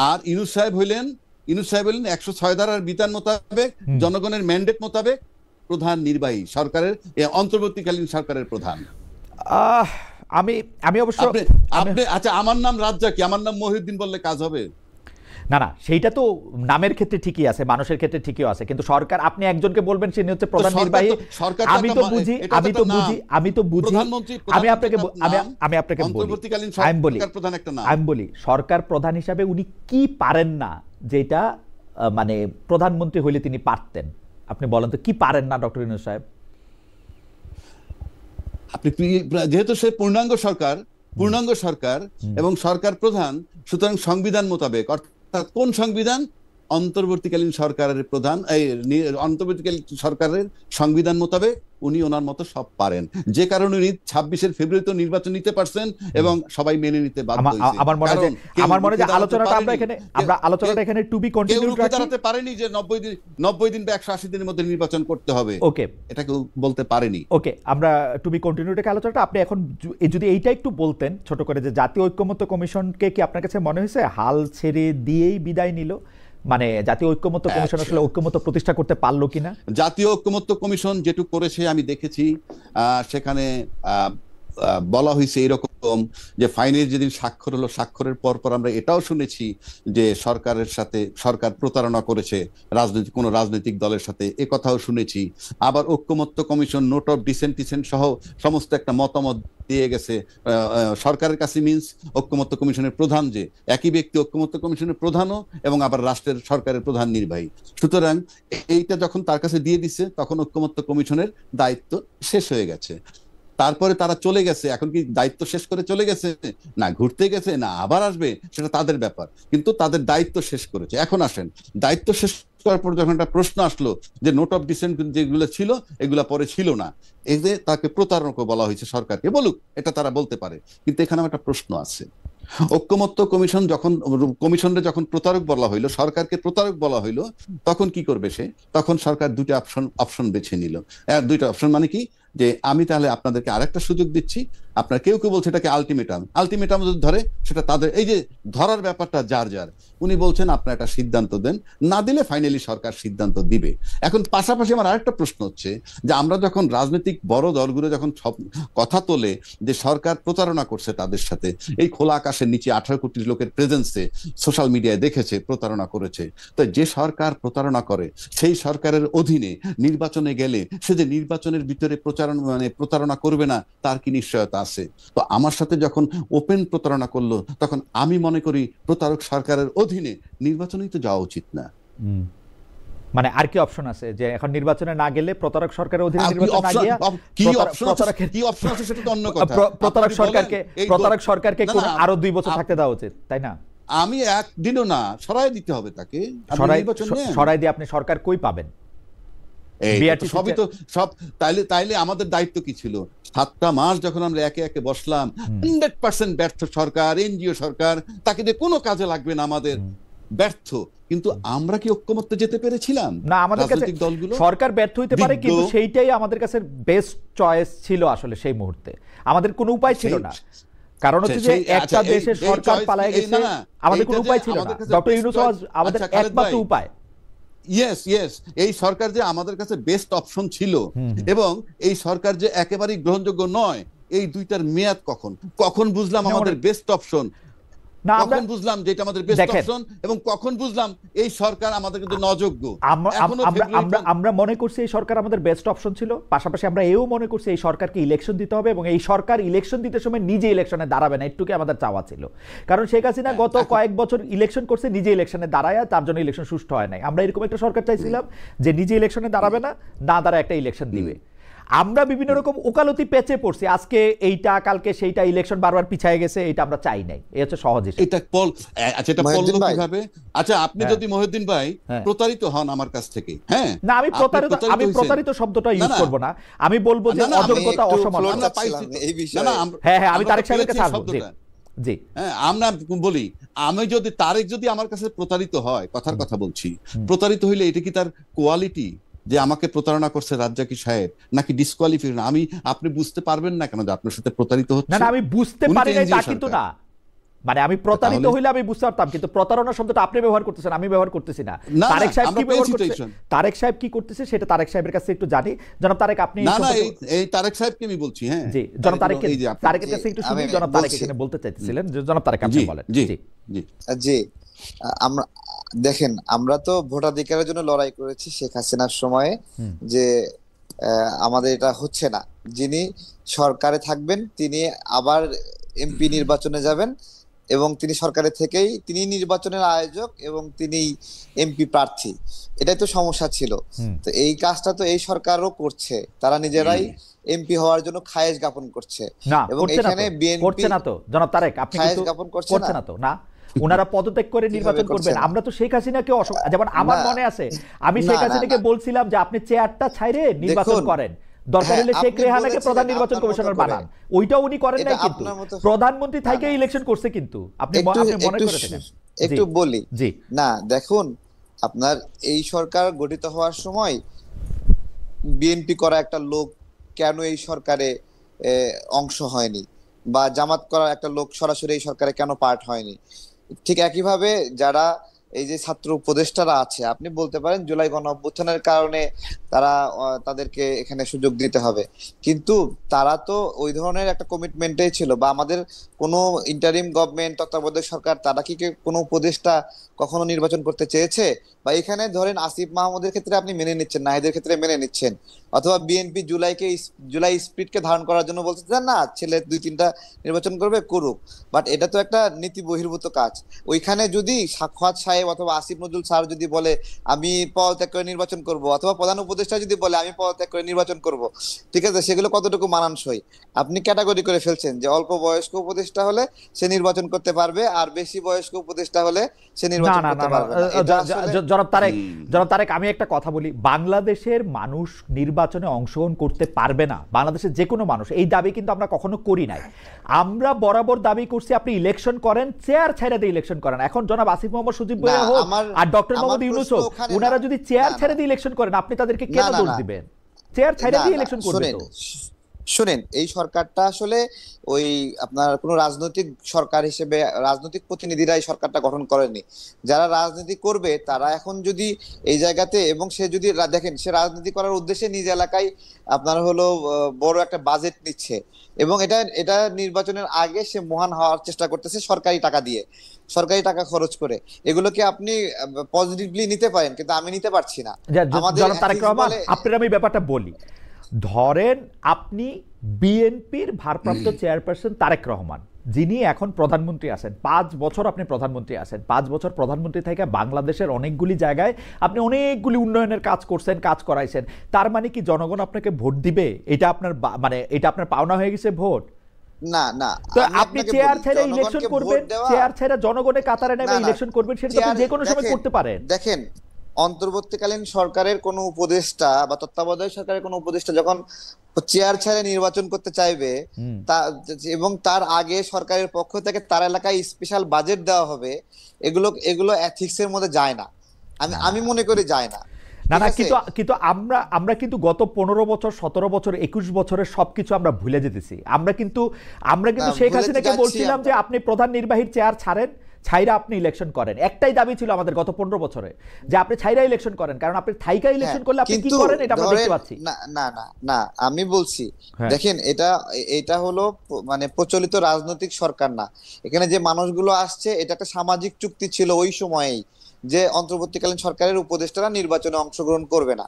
আর ইউনূস সাহেব হইলেন 106 ধারার বিধান মোতাবেক, জনগণের ম্যান্ডেট মোতাবেক প্রধান নির্বাহী সরকারের, অন্তর্বর্তীকালীন সরকারের প্রধান। আমি অবশ্য আচ্ছা, আমার নাম রাজ্জাকী, আমার নাম মহিউদ্দিন বললে কাজ হবে? না না, সেইটা তো নামের ক্ষেত্রে ঠিকই আছে, মানুষের ক্ষেত্রে ঠিকই আছে, কিন্তু সরকার, আপনি একজনকে বলবেন তিনি হচ্ছে প্রধান নির্বাহী। আমি তো বুঝি আমি আপনাকে বলি সরকার প্রধান হিসাবে উনি কি পারেন না, যেটা মানে প্রধানমন্ত্রী হইলে তিনি পারতেন। আপনি বলেন তো কি পারেন না ডক্টর ইউনূস সাহেব? আপনি যেহেতু সে পূর্ণাঙ্গ সরকার এবং সরকার প্রধান, সুতরাং সংবিধান মোতাবেক, অর্থাৎ কোন সংবিধান? অন্তর্বর্তীকালীন সরকারের প্রধান, অন্তর্বর্তীকালীন সরকারের সংবিধান মোতাবেক উনি ওনার মতো সব পারেন, যে কারণে উনি 26 ফেব্রুয়ারি নির্বাচন নিতে পারছেন এবং সবাই মেনে নিতে বাধ্য হয়েছে। আমার মনে হয় আলোচনাটা এখানে টু বি কন্টিনিউড রাখতে পারেনি যে 90 দিন বা 180 দিনের মধ্যে নির্বাচন করতে হবে। ওকে, এটা কেউ বলতে পারেনি। ওকে, আমরা টু বি কন্টিনিউড আলোচনাটা, আপনি এখন যদি এইটা একটু বলতেন ছোট করে, যে জাতীয় ঐক্যমত্য কমিশনকে কি আপনার কাছে মনে হয়েছে হাল ছেড়ে দিয়েই বিদায় নিল? মানে জাতীয় ঐক্যমত্য কমিশন আসলে ঐক্যমত্য প্রতিষ্ঠা করতে পারলো কিনা? জাতীয় ঐক্যমত্য কমিশন যেটুকু করেছে আমি দেখেছি, সেখানে বলা হয়েছে এরকম যে ফাইনের যেদিন স্বাক্ষর হলো, স্বাক্ষরের পর আমরা এটাও শুনেছি যে সরকার প্রতারণা করেছে কোন রাজনৈতিক দলের সাথে, এ কথাও শুনেছি। আবার ঐক্যমত্য কমিশন নোট অফ ডিসেন্ট সহ সমস্ত একটা মতামত দিয়ে গেছে সরকারের কাছে। মিন্স ঐক্যমত্য কমিশনের প্রধান যে একই ব্যক্তি, ঐক্যমত্য কমিশনের প্রধানও এবং আবার সরকারের প্রধান নির্বাহী। সুতরাং এইটা যখন তার কাছে দিয়ে দিচ্ছে, তখন ঐক্যমত্য কমিশনের দায়িত্ব শেষ হয়ে গেছে। তারপরে তারা চলে গেছে, এখন কি দায়িত্ব শেষ করে চলে গেছে, না ঘুরতে গেছে, না আবার আসবে, সেটা তাদের ব্যাপার, কিন্তু তাদের দায়িত্ব শেষ করেছে। এখন আসেন, দায়িত্ব শেষ করার পর যখন একটা প্রশ্ন আসলো যে নোট অফ ডিসেন্ট যেগুলো ছিল এগুলা পরে ছিল না, এই যে তাকে প্রতারণা বলা হয়েছে, সরকারকে বলুক, এটা তারা বলতে পারে, কিন্তু এখানে একটা প্রশ্ন আছে। ঐক্যমত্য কমিশন যখন কমিশনরে যখন প্রতারক বলা হইলো, সরকারকে প্রতারক বলা হইলো, তখন কি করবে সে? তখন সরকার দুইটা অপশন বেছে নিল। দুইটা অপশন মানে কি, যে আমি তাহলে আপনাদেরকে আরেকটা সুযোগ দিচ্ছি। আপনার কেউ কেউ বলছে এটাকে আলটিমেটাম যদি ধরে, সেটা তাদের, এই যে ধরার ব্যাপারটা যার যার, উনি বলছেন আপনার একটা সিদ্ধান্ত দেন, না দিলে ফাইনালি সরকার সিদ্ধান্ত দিবে। এখন পাশাপাশি আমার আরেকটা প্রশ্ন হচ্ছে যে আমরা যখন রাজনৈতিক বড় দলগুলো যখন সব কথা তোলে যে সরকার প্রতারণা করছে তাদের সাথে, এই খোলা আকাশের নিচে 18 কোটি লোকের প্রেজেন্সে সোশ্যাল মিডিয়ায় দেখেছে প্রতারণা করেছে, তো যে সরকার প্রতারণা করে সেই সরকারের অধীনে নির্বাচনে গেলে সে যে নির্বাচনের ভিতরে প্রতারণা করবে না তার কি নিশ্চয়তা আছে? তো আমার সাথে যখন ওপেন প্রতারণা করলো, তখন আমি মনে করি প্রতারক সরকারের অধীনে নির্বাচনেই তো যাওয়া উচিত না। মানে আর কি অপশন আছে যে এখন নির্বাচনে না গেলে প্রতারক সরকারের অধীনে নির্বাচন না গিয়া কি অপশন আছে সেটা তো অন্য কথা। প্রতারক সরকারকে কোন আরো 2 বছর থাকতে দেওয়া উচিত, তাই না? আমি একদিনও না, সরাই দিতে হবে তাকে। সরাই দিয়ে আপনি সরকার কই পাবেন? সবই তো সব। তাইলে আমাদের দায়িত্ব কি ছিল? 7টা মাস যখন আমরা একে একে বসলাম, 100% ব্যর্থ সরকার, এনজিও সরকার, তাকে দিয়ে কোনো কাজে লাগবে না, আমাদের ব্যর্থ। কিন্তু আমরা কি ঐক্যমত্যে যেতে পেরেছিলাম? না, আমাদের কাছে সরকার ব্যর্থ হইতে পারে, কিন্তু সেইটাই আমাদের কাছে বেস্ট চয়েস ছিল আসলে সেই মুহূর্তে। আমাদের কোনো উপায় ছিল না, কারণ হচ্ছে যে একটা দেশের সরকার পালায় গেছে, আমাদের কোনো উপায় ছিল না। ডক্টর ইউনূস আমাদের একমাত্র উপায়। ইয়েস, এই সরকার যে আমাদের কাছে বেস্ট অপশন ছিল, এবং এই সরকার যে একেবারেই গ্রহণযোগ্য নয়, এই দুইটার মেয়াদ কখন বুঝলাম আমাদের বেস্ট অপশন? কখন বুঝলাম যে এটা আমাদের বেস্ট অপশন, এবং কখন বুঝলাম এই সরকার আমাদের কিন্তু অযোগ্য? আমরা মনে করছি এই সরকার আমাদের বেস্ট অপশন ছিল, পাশাপাশি আমরা এও মনে করছি এই সরকারকে ইলেকশন দিতে হবে, এবং এই সরকার ইলেকশন দিতে সময় নিজে ইলেকশনে দাঁড়াবে না, এটুকুই আমাদের চাওয়া ছিল। কারণ শেখ হাসিনা গত কয়েক বছর ইলেকশন করছে, নিজে ইলেকশনে দাঁড়ায়, তার জন্য ইলেকশন সুষ্ঠু হয় নাই। আমরা এরকম একটা সরকার চাইছিলাম যে নিজে ইলেকশনে দাঁড়াবে না, দাঁড়ায় একটা ইলেকশন দিবে। আমরা বিভিন্ন রকম ওকালতি পেঁচে পড়ছি, আজকে এইটা কালকে সেইটা, ইলেকশন বারবার পিছায় গেছে, এটা আমরা চাই নাই। এই হচ্ছে সহজ হিসাব। এটা পড়লো কিভাবে? আচ্ছা, আপনি যদি মহিউদ্দিন ভাই প্রতারিত হন আমার কাছ থেকে, হ্যাঁ না, আমি প্রতারিত শব্দটা ইউজ করব না, আমি বলবো যে অযোগ্যতা, অসমানতা। হ্যাঁ, আমি তারেক সাহেবের কাছে আসবো। জি, হ্যাঁ, আমরা বলি, তারেক যদি আমার কাছে প্রতারিত হয়, কথার কথা বলছি, প্রতারিত হইলে এটা কি তার কোয়ালিটি যে আমাকে প্রতারণা করছে রাজ্জাকি সাহেব, নাকি ডিসকোয়ালিফিকেশন? আপনি বুঝতে পারবেন না কেন যে আপনার সাথে প্রতারিত হচ্ছে? না, আমি বুঝতে পারি না তা কিন্তু না, মানে আমি প্রতারিত হইলে আমি বুঝতে পারতাম, কিন্তু প্রতারণা শব্দটা আপনি ব্যবহার করতেছেন, আমি ব্যবহার করতেছি না। তারেক সাহেব কি ব্যবহার করতেছে, তারেক সাহেব কি করতেছে সেটা তারেক সাহেবের কাছে একটু জানি। জনাব তারেক, আপনি এই তারেক সাহেবকে আমি বলছি। হ্যাঁ জি, জনাব তারেকের কাছে একটু শুনি। জনাব তারেক এখানে বলতে চাইতেছিলেন, জনাব তারেক আপনি বলেন। জি জি, আমরা দেখেন, আমরা তো ভোটাধিকারের জন্য লড়াই করেছি শেখ হাসিনার সময়ে, যে আমাদের এটা হচ্ছে না। যিনি সরকারে থাকবেন তিনি আবার এমপি নির্বাচনে যাবেন, এবং তিনি সরকারে থেকেই তিনি নির্বাচনের আয়োজক এবং তিনি এমপি প্রার্থী। এটাই তো সমস্যা ছিল। তো এই কাজটা তো এই সরকারও করছে, তারা নিজেরাই এমপি হওয়ার জন্য খায়েশ জ্ঞাপন করছে, এবং এখানে বিএনপি করছে না। তো জনাব তারেক, আপনি খায়েশ জ্ঞাপন করছে না তো? না, ওনারা পদত্যাগ করে নির্বাচন করবেন। আমরা তো শেখ হাসিনাকে, যেমন আমার মনে আছে, আমি শেখ হাসিনাকে বলছিলাম যে আপনি চেয়ারটা ছাইরে নির্বাচন করেন, দরকার হলে শেখ রেহানাকে প্রধান নির্বাচন কমিশনার বানান। ওইটাও উনি করেন নাই, কিন্তু প্রধানমন্ত্রী থেকে ইলেকশন করছে। কিন্তু আপনি মনে করে থাকেন? একটু বলি না, দেখুন, আপনার এই সরকার গঠিত হওয়ার সময় বিএনপি করা একটা লোক কেন এই সরকারে অংশ হয়নি, বা জামাত করা একটা লোক সরাসরি এই সরকারে কেন পার্ট হয়নি? ঠিক একইভাবে যারা এই যে ছাত্র উপদেষ্টারা আছে, আপনি বলতে পারেন জুলাই গণঅভ্যুত্থানের কারণে তাদেরকে এখানে সুযোগ দিতে হবে, কিন্তু তারা তো ওই ধরনের একটা কমিটমেন্টেই ছিল। বা আমাদের কোনো ইন্টারিম গভর্নমেন্ট, তত্ত্বাবধায়ক সরকার, তারা কি কোনো উপদেষ্টা কখনো নির্বাচন করতে চেয়েছে? বা এখানে ধরেন আসিফ মাহমুদের ক্ষেত্রে আপনি মেনে নিচ্ছেন, নাহিদের ক্ষেত্রে মেনে নিচ্ছেন, অথবা বিএনপি জুলাই স্পিরিটকে ধারণ করার জন্য বলতে চান না, ছেলে 2-3টা নির্বাচন করবে, করুক, বাট এটা তো একটা নীতি বহির্ভূত কাজ। ওইখানে যদি সাখাওয়াত সাহেব সাহেব অথবা আসিফ নজরুল স্যার যদি বলে আমি পদত্যাগ করে নির্বাচন করব, অথবা প্রধান উপদেষ্টা যদি বলে আমি পদত্যাগ করে নির্বাচন করব, ঠিক আছে, সেগুলো কতটুকু মানানসই? আপনি ক্যাটাগরি করে ফেলছেন যে অল্প বয়স্ক উপদেষ্টা হলে সে নির্বাচন করতে পারবে, আর বেশি বয়স্ক উপদেষ্টা হলে সে না নির্বাচন না না করতে না, পারবে না। এটা আসলে জনাব তারেক, হুম। আমি একটা কথা বলি, বাংলাদেশের মানুষ নির্বাচনে অংশগ্রহণ করতে পারবে না, বাংলাদেশের যে কোনো মানুষ, এই দাবি কিন্তু আমরা কখনো করি নাই। আমরা বরাবর দাবি করছি আপনি ইলেকশন করেন, চেয়ার ছেড়ে দিয়ে ইলেকশন করেন। এখন জনাব আসিফ মোহাম্মদ সজীব না, ভুঁইয়া হোক আমার আর ডক্টর আমার মোহাম্মদ ইউনূস প্রশ্ন হোক, ওখানে ওনারা না। যদি চেয়ার না ছেড়ে না দিয়ে ইলেকশন করেন, আপনি তাদেরকে না কেন না দোষ না দিবেন? চেয়ার ছেড়ে না দিয়ে না ইলেকশন করবে শুনেন, তো। শুনেন, এই সরকারটা আসলে ওই আপনার কোনো রাজনৈতিক সরকার হিসেবে রাজনৈতিক প্রতিনিধিরা এই সরকারটা গঠন করেনি। যারা রাজনীতি করবে তারা এখন যদি এই জায়গাতে, এবং সে যদি দেখেন সে রাজনীতি করার উদ্দেশ্যে নিজ এলাকায় আপনার হলো বড় একটা বাজেট নিচ্ছে, এবং এটা এটা নির্বাচনের আগে সে মহান হওয়ার চেষ্টা করতেছে সরকারি টাকা দিয়ে, সরকারি টাকা খরচ করে। এগুলোকে আপনি পজিটিভলি নিতে পারেন, কিন্তু আমি নিতে পারছি না। আমাদের জনাব তারেক ethics রহমান, বলে। আপনার আমি ব্যাপারটা বলি। ধরেন আপনি বিএনপির ভারপ্রাপ্ত চেয়ারপারসন তারেক রহমান, যিনি এখন প্রধানমন্ত্রী আছেন, 5 বছর আপনি প্রধানমন্ত্রী আছেন, 5 বছর প্রধানমন্ত্রী থেকে বাংলাদেশের অনেকগুলি জায়গায় আপনি অনেকগুলি উন্নয়নের কাজ করছেন, কাজ করাইছেন। তার মানে কি জনগণ আপনাকে ভোট দিবে? এটা আপনার মানে এটা আপনার পাওনা হয়ে গেছে ভোট? না না, তো আমি আপনি আপনাকে চেয়ার বলি, ছেড়ে ইলেকশন জনগণকে করবেন, ভোট দেওয়া। চেয়ার ছেড়ে জনগণের কাতারে নেমে না না, ইলেকশন করবেন, সেটা তো আপনি চেয়ার যে কোনো সময় দেখেন, করতে পারেন। দেখেন, অন্তর্বর্তীকালীন সরকারের কোনো উপদেষ্টা বা তত্ত্বাবধায়ক সরকারের কোনো উপদেষ্টা যখন চেয়ার ছেড়ে নির্বাচন করতে চাইবে, হুম। তা এবং তার আগে সরকারের পক্ষ থেকে তার এলাকায় স্পেশাল বাজেট দেওয়া হবে, এগুলো এগুলো এথিক্স এর মধ্যে যায় না। আমি আমি মনে করি যায় না। না ঠিক না, আছে? কিন্তু কিন্তু আমরা কিন্তু গত 15 বছর, 17 বছর, 21 বছরের সবকিছু আমরা ভুলে যেতেছি। আমরা কিন্তু না, শেখ ভুলে হাসিনাকে যাচ্ছি বলছিলাম যে আমরা। আপনি প্রধান নির্বাহীর চেয়ার ছাড়েন, ছাইরা আপনি ইলেকশন করেন। একটাই দাবি ছিল আমাদের গত 15 বছরে, যে আপনি ছাইরা ইলেকশন করেন, কারণ আপনি থাইকা হ্যাঁ, ইলেকশন করলে আপনি কি কিন্তু করেন এটা আমরা ধরেন, দেখতে পাচ্ছি। না না না না, আমি বলছি, হ্যাঁ। দেখেন, এটা এটা হলো মানে প্রচলিত রাজনৈতিক সরকার না। এখানে যে মানুষগুলো আসছে, এটা একটা সামাজিক চুক্তি ছিল ওই সময়েই, যে অন্তর্বর্তীকালীন সরকারের উপদেষ্টারা নির্বাচনে অংশগ্রহণ করবে না।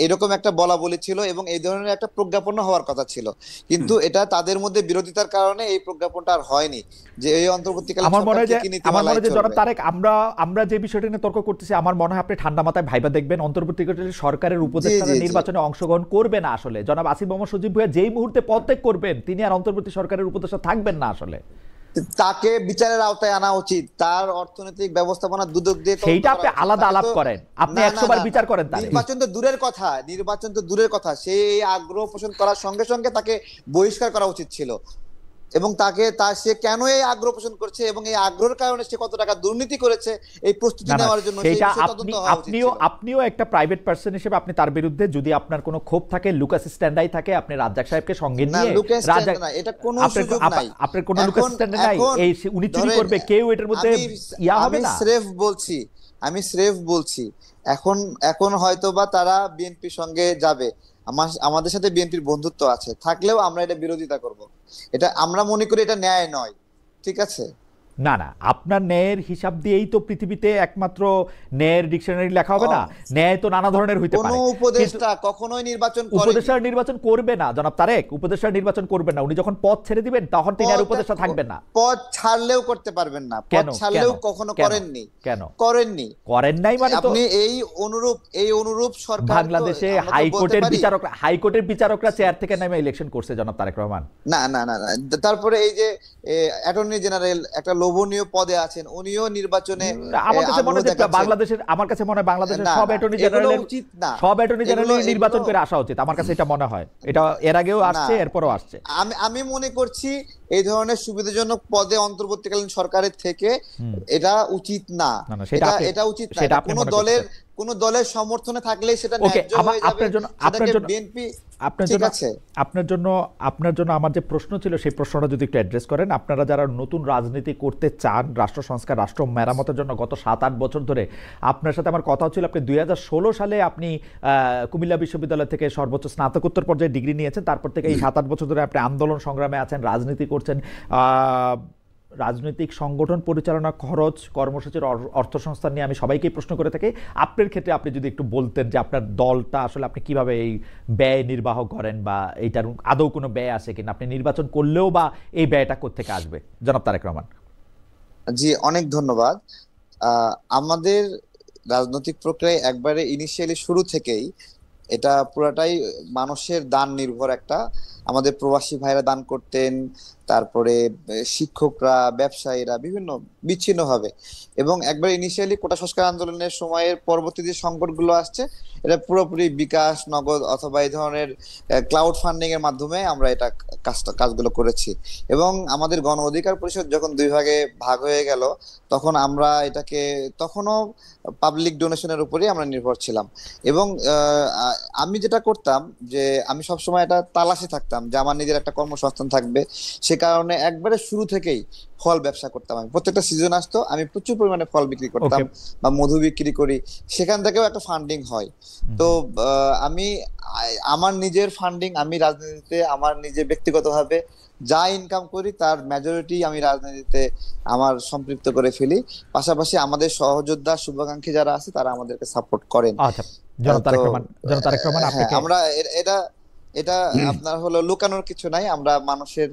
এরকম একটা বলা বলি ছিল, এবং এই ধরনের একটা প্রজ্ঞাপন হওয়ার কথা ছিল, কিন্তু এটা তাদের মধ্যে বিরোধিতার কারণে এই প্রজ্ঞাপনটা আর হয়নি, যে এই অন্তর্বর্তীকালীন আমার মনে সরকার হয় যে ঠিকই নীতিমালায় জনাব চলবে। তারেক, আমরা যে বিষয়টা নিয়ে তর্ক করতেছি, আমার মনে হয় আপনি ঠান্ডা মাথায় ভাইবা দেখবেন, অন্তর্বর্তীকালীন সরকারের উপদেষ্টারা জি জি। নির্বাচনে অংশগ্রহণ করবে না আসলে। জনাব আসিফ মোহাম্মদ সজীব ভুঁইয়া যেই মুহূর্তে পদত্যাগ করবেন, তিনি আর অন্তর্বর্তী সরকারের উপদেষ্টা থাকবেন না আসলে। তাকে বিচারের আওতায় আনা উচিত, তার অর্থনৈতিক ব্যবস্থাপনা দুদক দিয়ে তদন্ত সেইটা করা আপনি উচিত। আলাদা তাকে আলাপ তো- করেন, আপনি না, 100 না, বার না, বিচার না। করেন তার। নির্বাচন তো দূরের কথা, নির্বাচন তো দূরের কথা, সে এই আগ্রহ পোষণ করার সঙ্গে সঙ্গে তাকে বহিষ্কার করা উচিত ছিল। এবং সে কেন এই আগ্রহ পোষণ করছে, এবং এই আগ্রহের কারণে সে কত টাকা দুর্নীতি করেছে এই প্রস্তুতি না না, নেওয়ার জন্য, সেই সেইটা বিষয়ে তদন্ত হওয়া উচিত ছিল। আপনিও একটা প্রাইভেট পার্সন হিসেবে আপনি তার বিরুদ্ধে, যদি আপনার কোনো ক্ষোভ থাকে, লুকাস স্ট্যান্ডাই থাকে, আপনি রাজ্জাক সাহেবকে সঙ্গে না, নিয়ে লুকাস স্ট্যান্ড না, এটা কোনো সুযোগ নাই। আপনার কোনো লুকাস এখন স্ট্যান্ড নাই, এখন এই উনি চুরি ধরেন, করবে, কেউ এটার মধ্যে ইয়া হবে আমি না। স্রেফ বলছি, এখন এখন হয়তোবা তারা বিএনপির সঙ্গে যাবে, আমাদের সাথে বিএনপির বন্ধুত্ব আছে, থাকলেও আমরা এটা বিরোধিতা করব। এটা আমরা মনে করি এটা ন্যায় নয়, ঠিক আছে? না না, আপনার ন্যায়ের হিসাব দিয়েই তো পৃথিবীতে একমাত্র ন্যায়ের ডিকশনারি লেখা হবে না। ন্যায় তো নানা ধরনের হইতে কোন পারে। উপদেষ্টা কখনোই নির্বাচন করেনি। উপদেষ্টার নির্বাচন করবে না জনাব তারেক, উপদেষ্টার নির্বাচন করবেন না। উনি যখন পদ ছেড়ে দিবেন, তখন তিনি আর উপদেষ্টা থাকবেন না। পদ ছাড়লেও করতে পারবেন না, পদ কেন? ছাড়লেও কেন? কখনো কেন? করেননি। কেন করেননি। করেন নাই? মানে তো আপনি এই অনুরূপ সরকার তো বাংলাদেশে আমরা তো বলতে হাইকোর্টের পারি। হাইকোর্টের বিচারকরা চেয়ার থেকে নেমে ইলেকশন করছে জনাব তারেক রহমান। না না না না, তারপরে এই যে অ্যাটর্নি জেনারেল একটা লোভনীয় পদে আছেন, উনিও নির্বাচনে আমার কাছে মনে আগ্রহ হয় যে দেখাচ্ছেন। বাংলাদেশের না, সব না, অ্যাটর্নি এগুলো জেনারেলের উচিত না। নির্বাচন এগুলো- করে আসা উচিত, আমার কাছে এটা মনে হয়। এটা এর আগেও আসছে, না। এরপরও আসছে। আমি মনে করছি এই ধরনের সুবিধাজনক পদে অন্তর্বর্তীকালীন সরকারের থেকে হুম। এটা উচিত না। না, না, সেটা আপনি- এটা উচিত না। সেটা এটা আপনি কোনো মনে দলের করছেন। কোনো দলের সমর্থনে থাকলেই সেটা ওকে, ন্যায্য হয়ে যাবে। আপনার জন্য বিএনপি আপনার ঠিক জন্য আছে। আপনার জন্য আমার যে প্রশ্ন ছিল, সেই প্রশ্নটা যদি একটু অ্যাড্রেস করেন। আপনারা যারা নতুন রাজনীতি করতে চান, রাষ্ট্র সংস্কার, রাষ্ট্র মেরামতের জন্য গত 7-8 বছর ধরে আপনার সাথে আমার কথা হচ্ছিল। আপনি 2016 সালে আপনি কুমিল্লা বিশ্ববিদ্যালয় থেকে সর্বোচ্চ স্নাতকোত্তর পর্যায়ে ডিগ্রি নিয়েছেন। তারপর থেকে এই 7-8 বছর ধরে আপনি আন্দোলন সংগ্রামে আছেন, রাজনীতি করছেন। রাজনৈতিক সংগঠন পরিচালনা খরচ, কর্মসূচির অর্থসংস্থান নিয়ে আমি সবাইকেই প্রশ্ন করে থাকি। আপনার ক্ষেত্রে আপনি যদি একটু বলতেন যে আপনার দলটা আসলে আপনি কিভাবে এই ব্যয় নির্বাহ করেন, বা এইটার আদৌ কোনো ব্যয় আছে কিনা, আপনি নির্বাচন করলেও বা এই ব্যয়টা কোত্থেকে আসবে, জনাব তারেক রহমান? জি, অনেক ধন্যবাদ। আমাদের রাজনৈতিক প্রক্রিয়ায় একবারে ইনিশিয়ালি শুরু থেকেই এটা পুরাটাই মানুষের দান নির্ভর একটা। আমাদের প্রবাসী ভাইরা দান করতেন, তারপরে শিক্ষকরা, ব্যবসায়ীরা বিভিন্ন বিচ্ছিন্ন ভাবে। এবং একবার ইনিশিয়ালি কোটা সংস্কার আন্দোলনের সময়ের পরবর্তী যে সংকটগুলো আসছে, এটা পুরোপুরি বিকাশ, নগদ অথবা এই ধরনের ক্লাউড ফান্ডিং এর মাধ্যমে আমরা এটা কাজগুলো করেছি। এবং আমাদের গণ অধিকার পরিষদ যখন দুই ভাগে ভাগ হয়ে গেল, তখন আমরা এটাকে তখনও পাবলিক ডোনেশনের উপরেই আমরা নির্ভর ছিলাম। এবং আমি যেটা করতাম যে আমি সবসময় এটা তালাশে থাকতাম যে আমার নিজের একটা কর্মসংস্থান থাকবে। সে কারণে একবারে শুরু থেকেই ফল ব্যবসা করতাম। আমি প্রত্যেকটা সিজন আসতো, আমি প্রচুর পরিমাণে ফল বিক্রি করতাম বা মধু বিক্রি করি, সেখান থেকেও একটা ফান্ডিং হয়। তো আমি আমার নিজের ফান্ডিং, আমি রাজনীতিতে আমার নিজে ব্যক্তিগতভাবে যা ইনকাম করি তার মেজরিটি আমি রাজনীতিতে আমার সম্পৃক্ত করে ফেলি। পাশাপাশি আমাদের সহযোদ্ধা শুভাকাঙ্ক্ষী যারা আছে তারা আমাদেরকে সাপোর্ট করেন। আচ্ছা, জনাব তারেক রহমান, হ্যাঁ, আপনাকে আমরা এটা এটা আপনার হলো লুকানোর কিছু নাই, আমরা মানুষের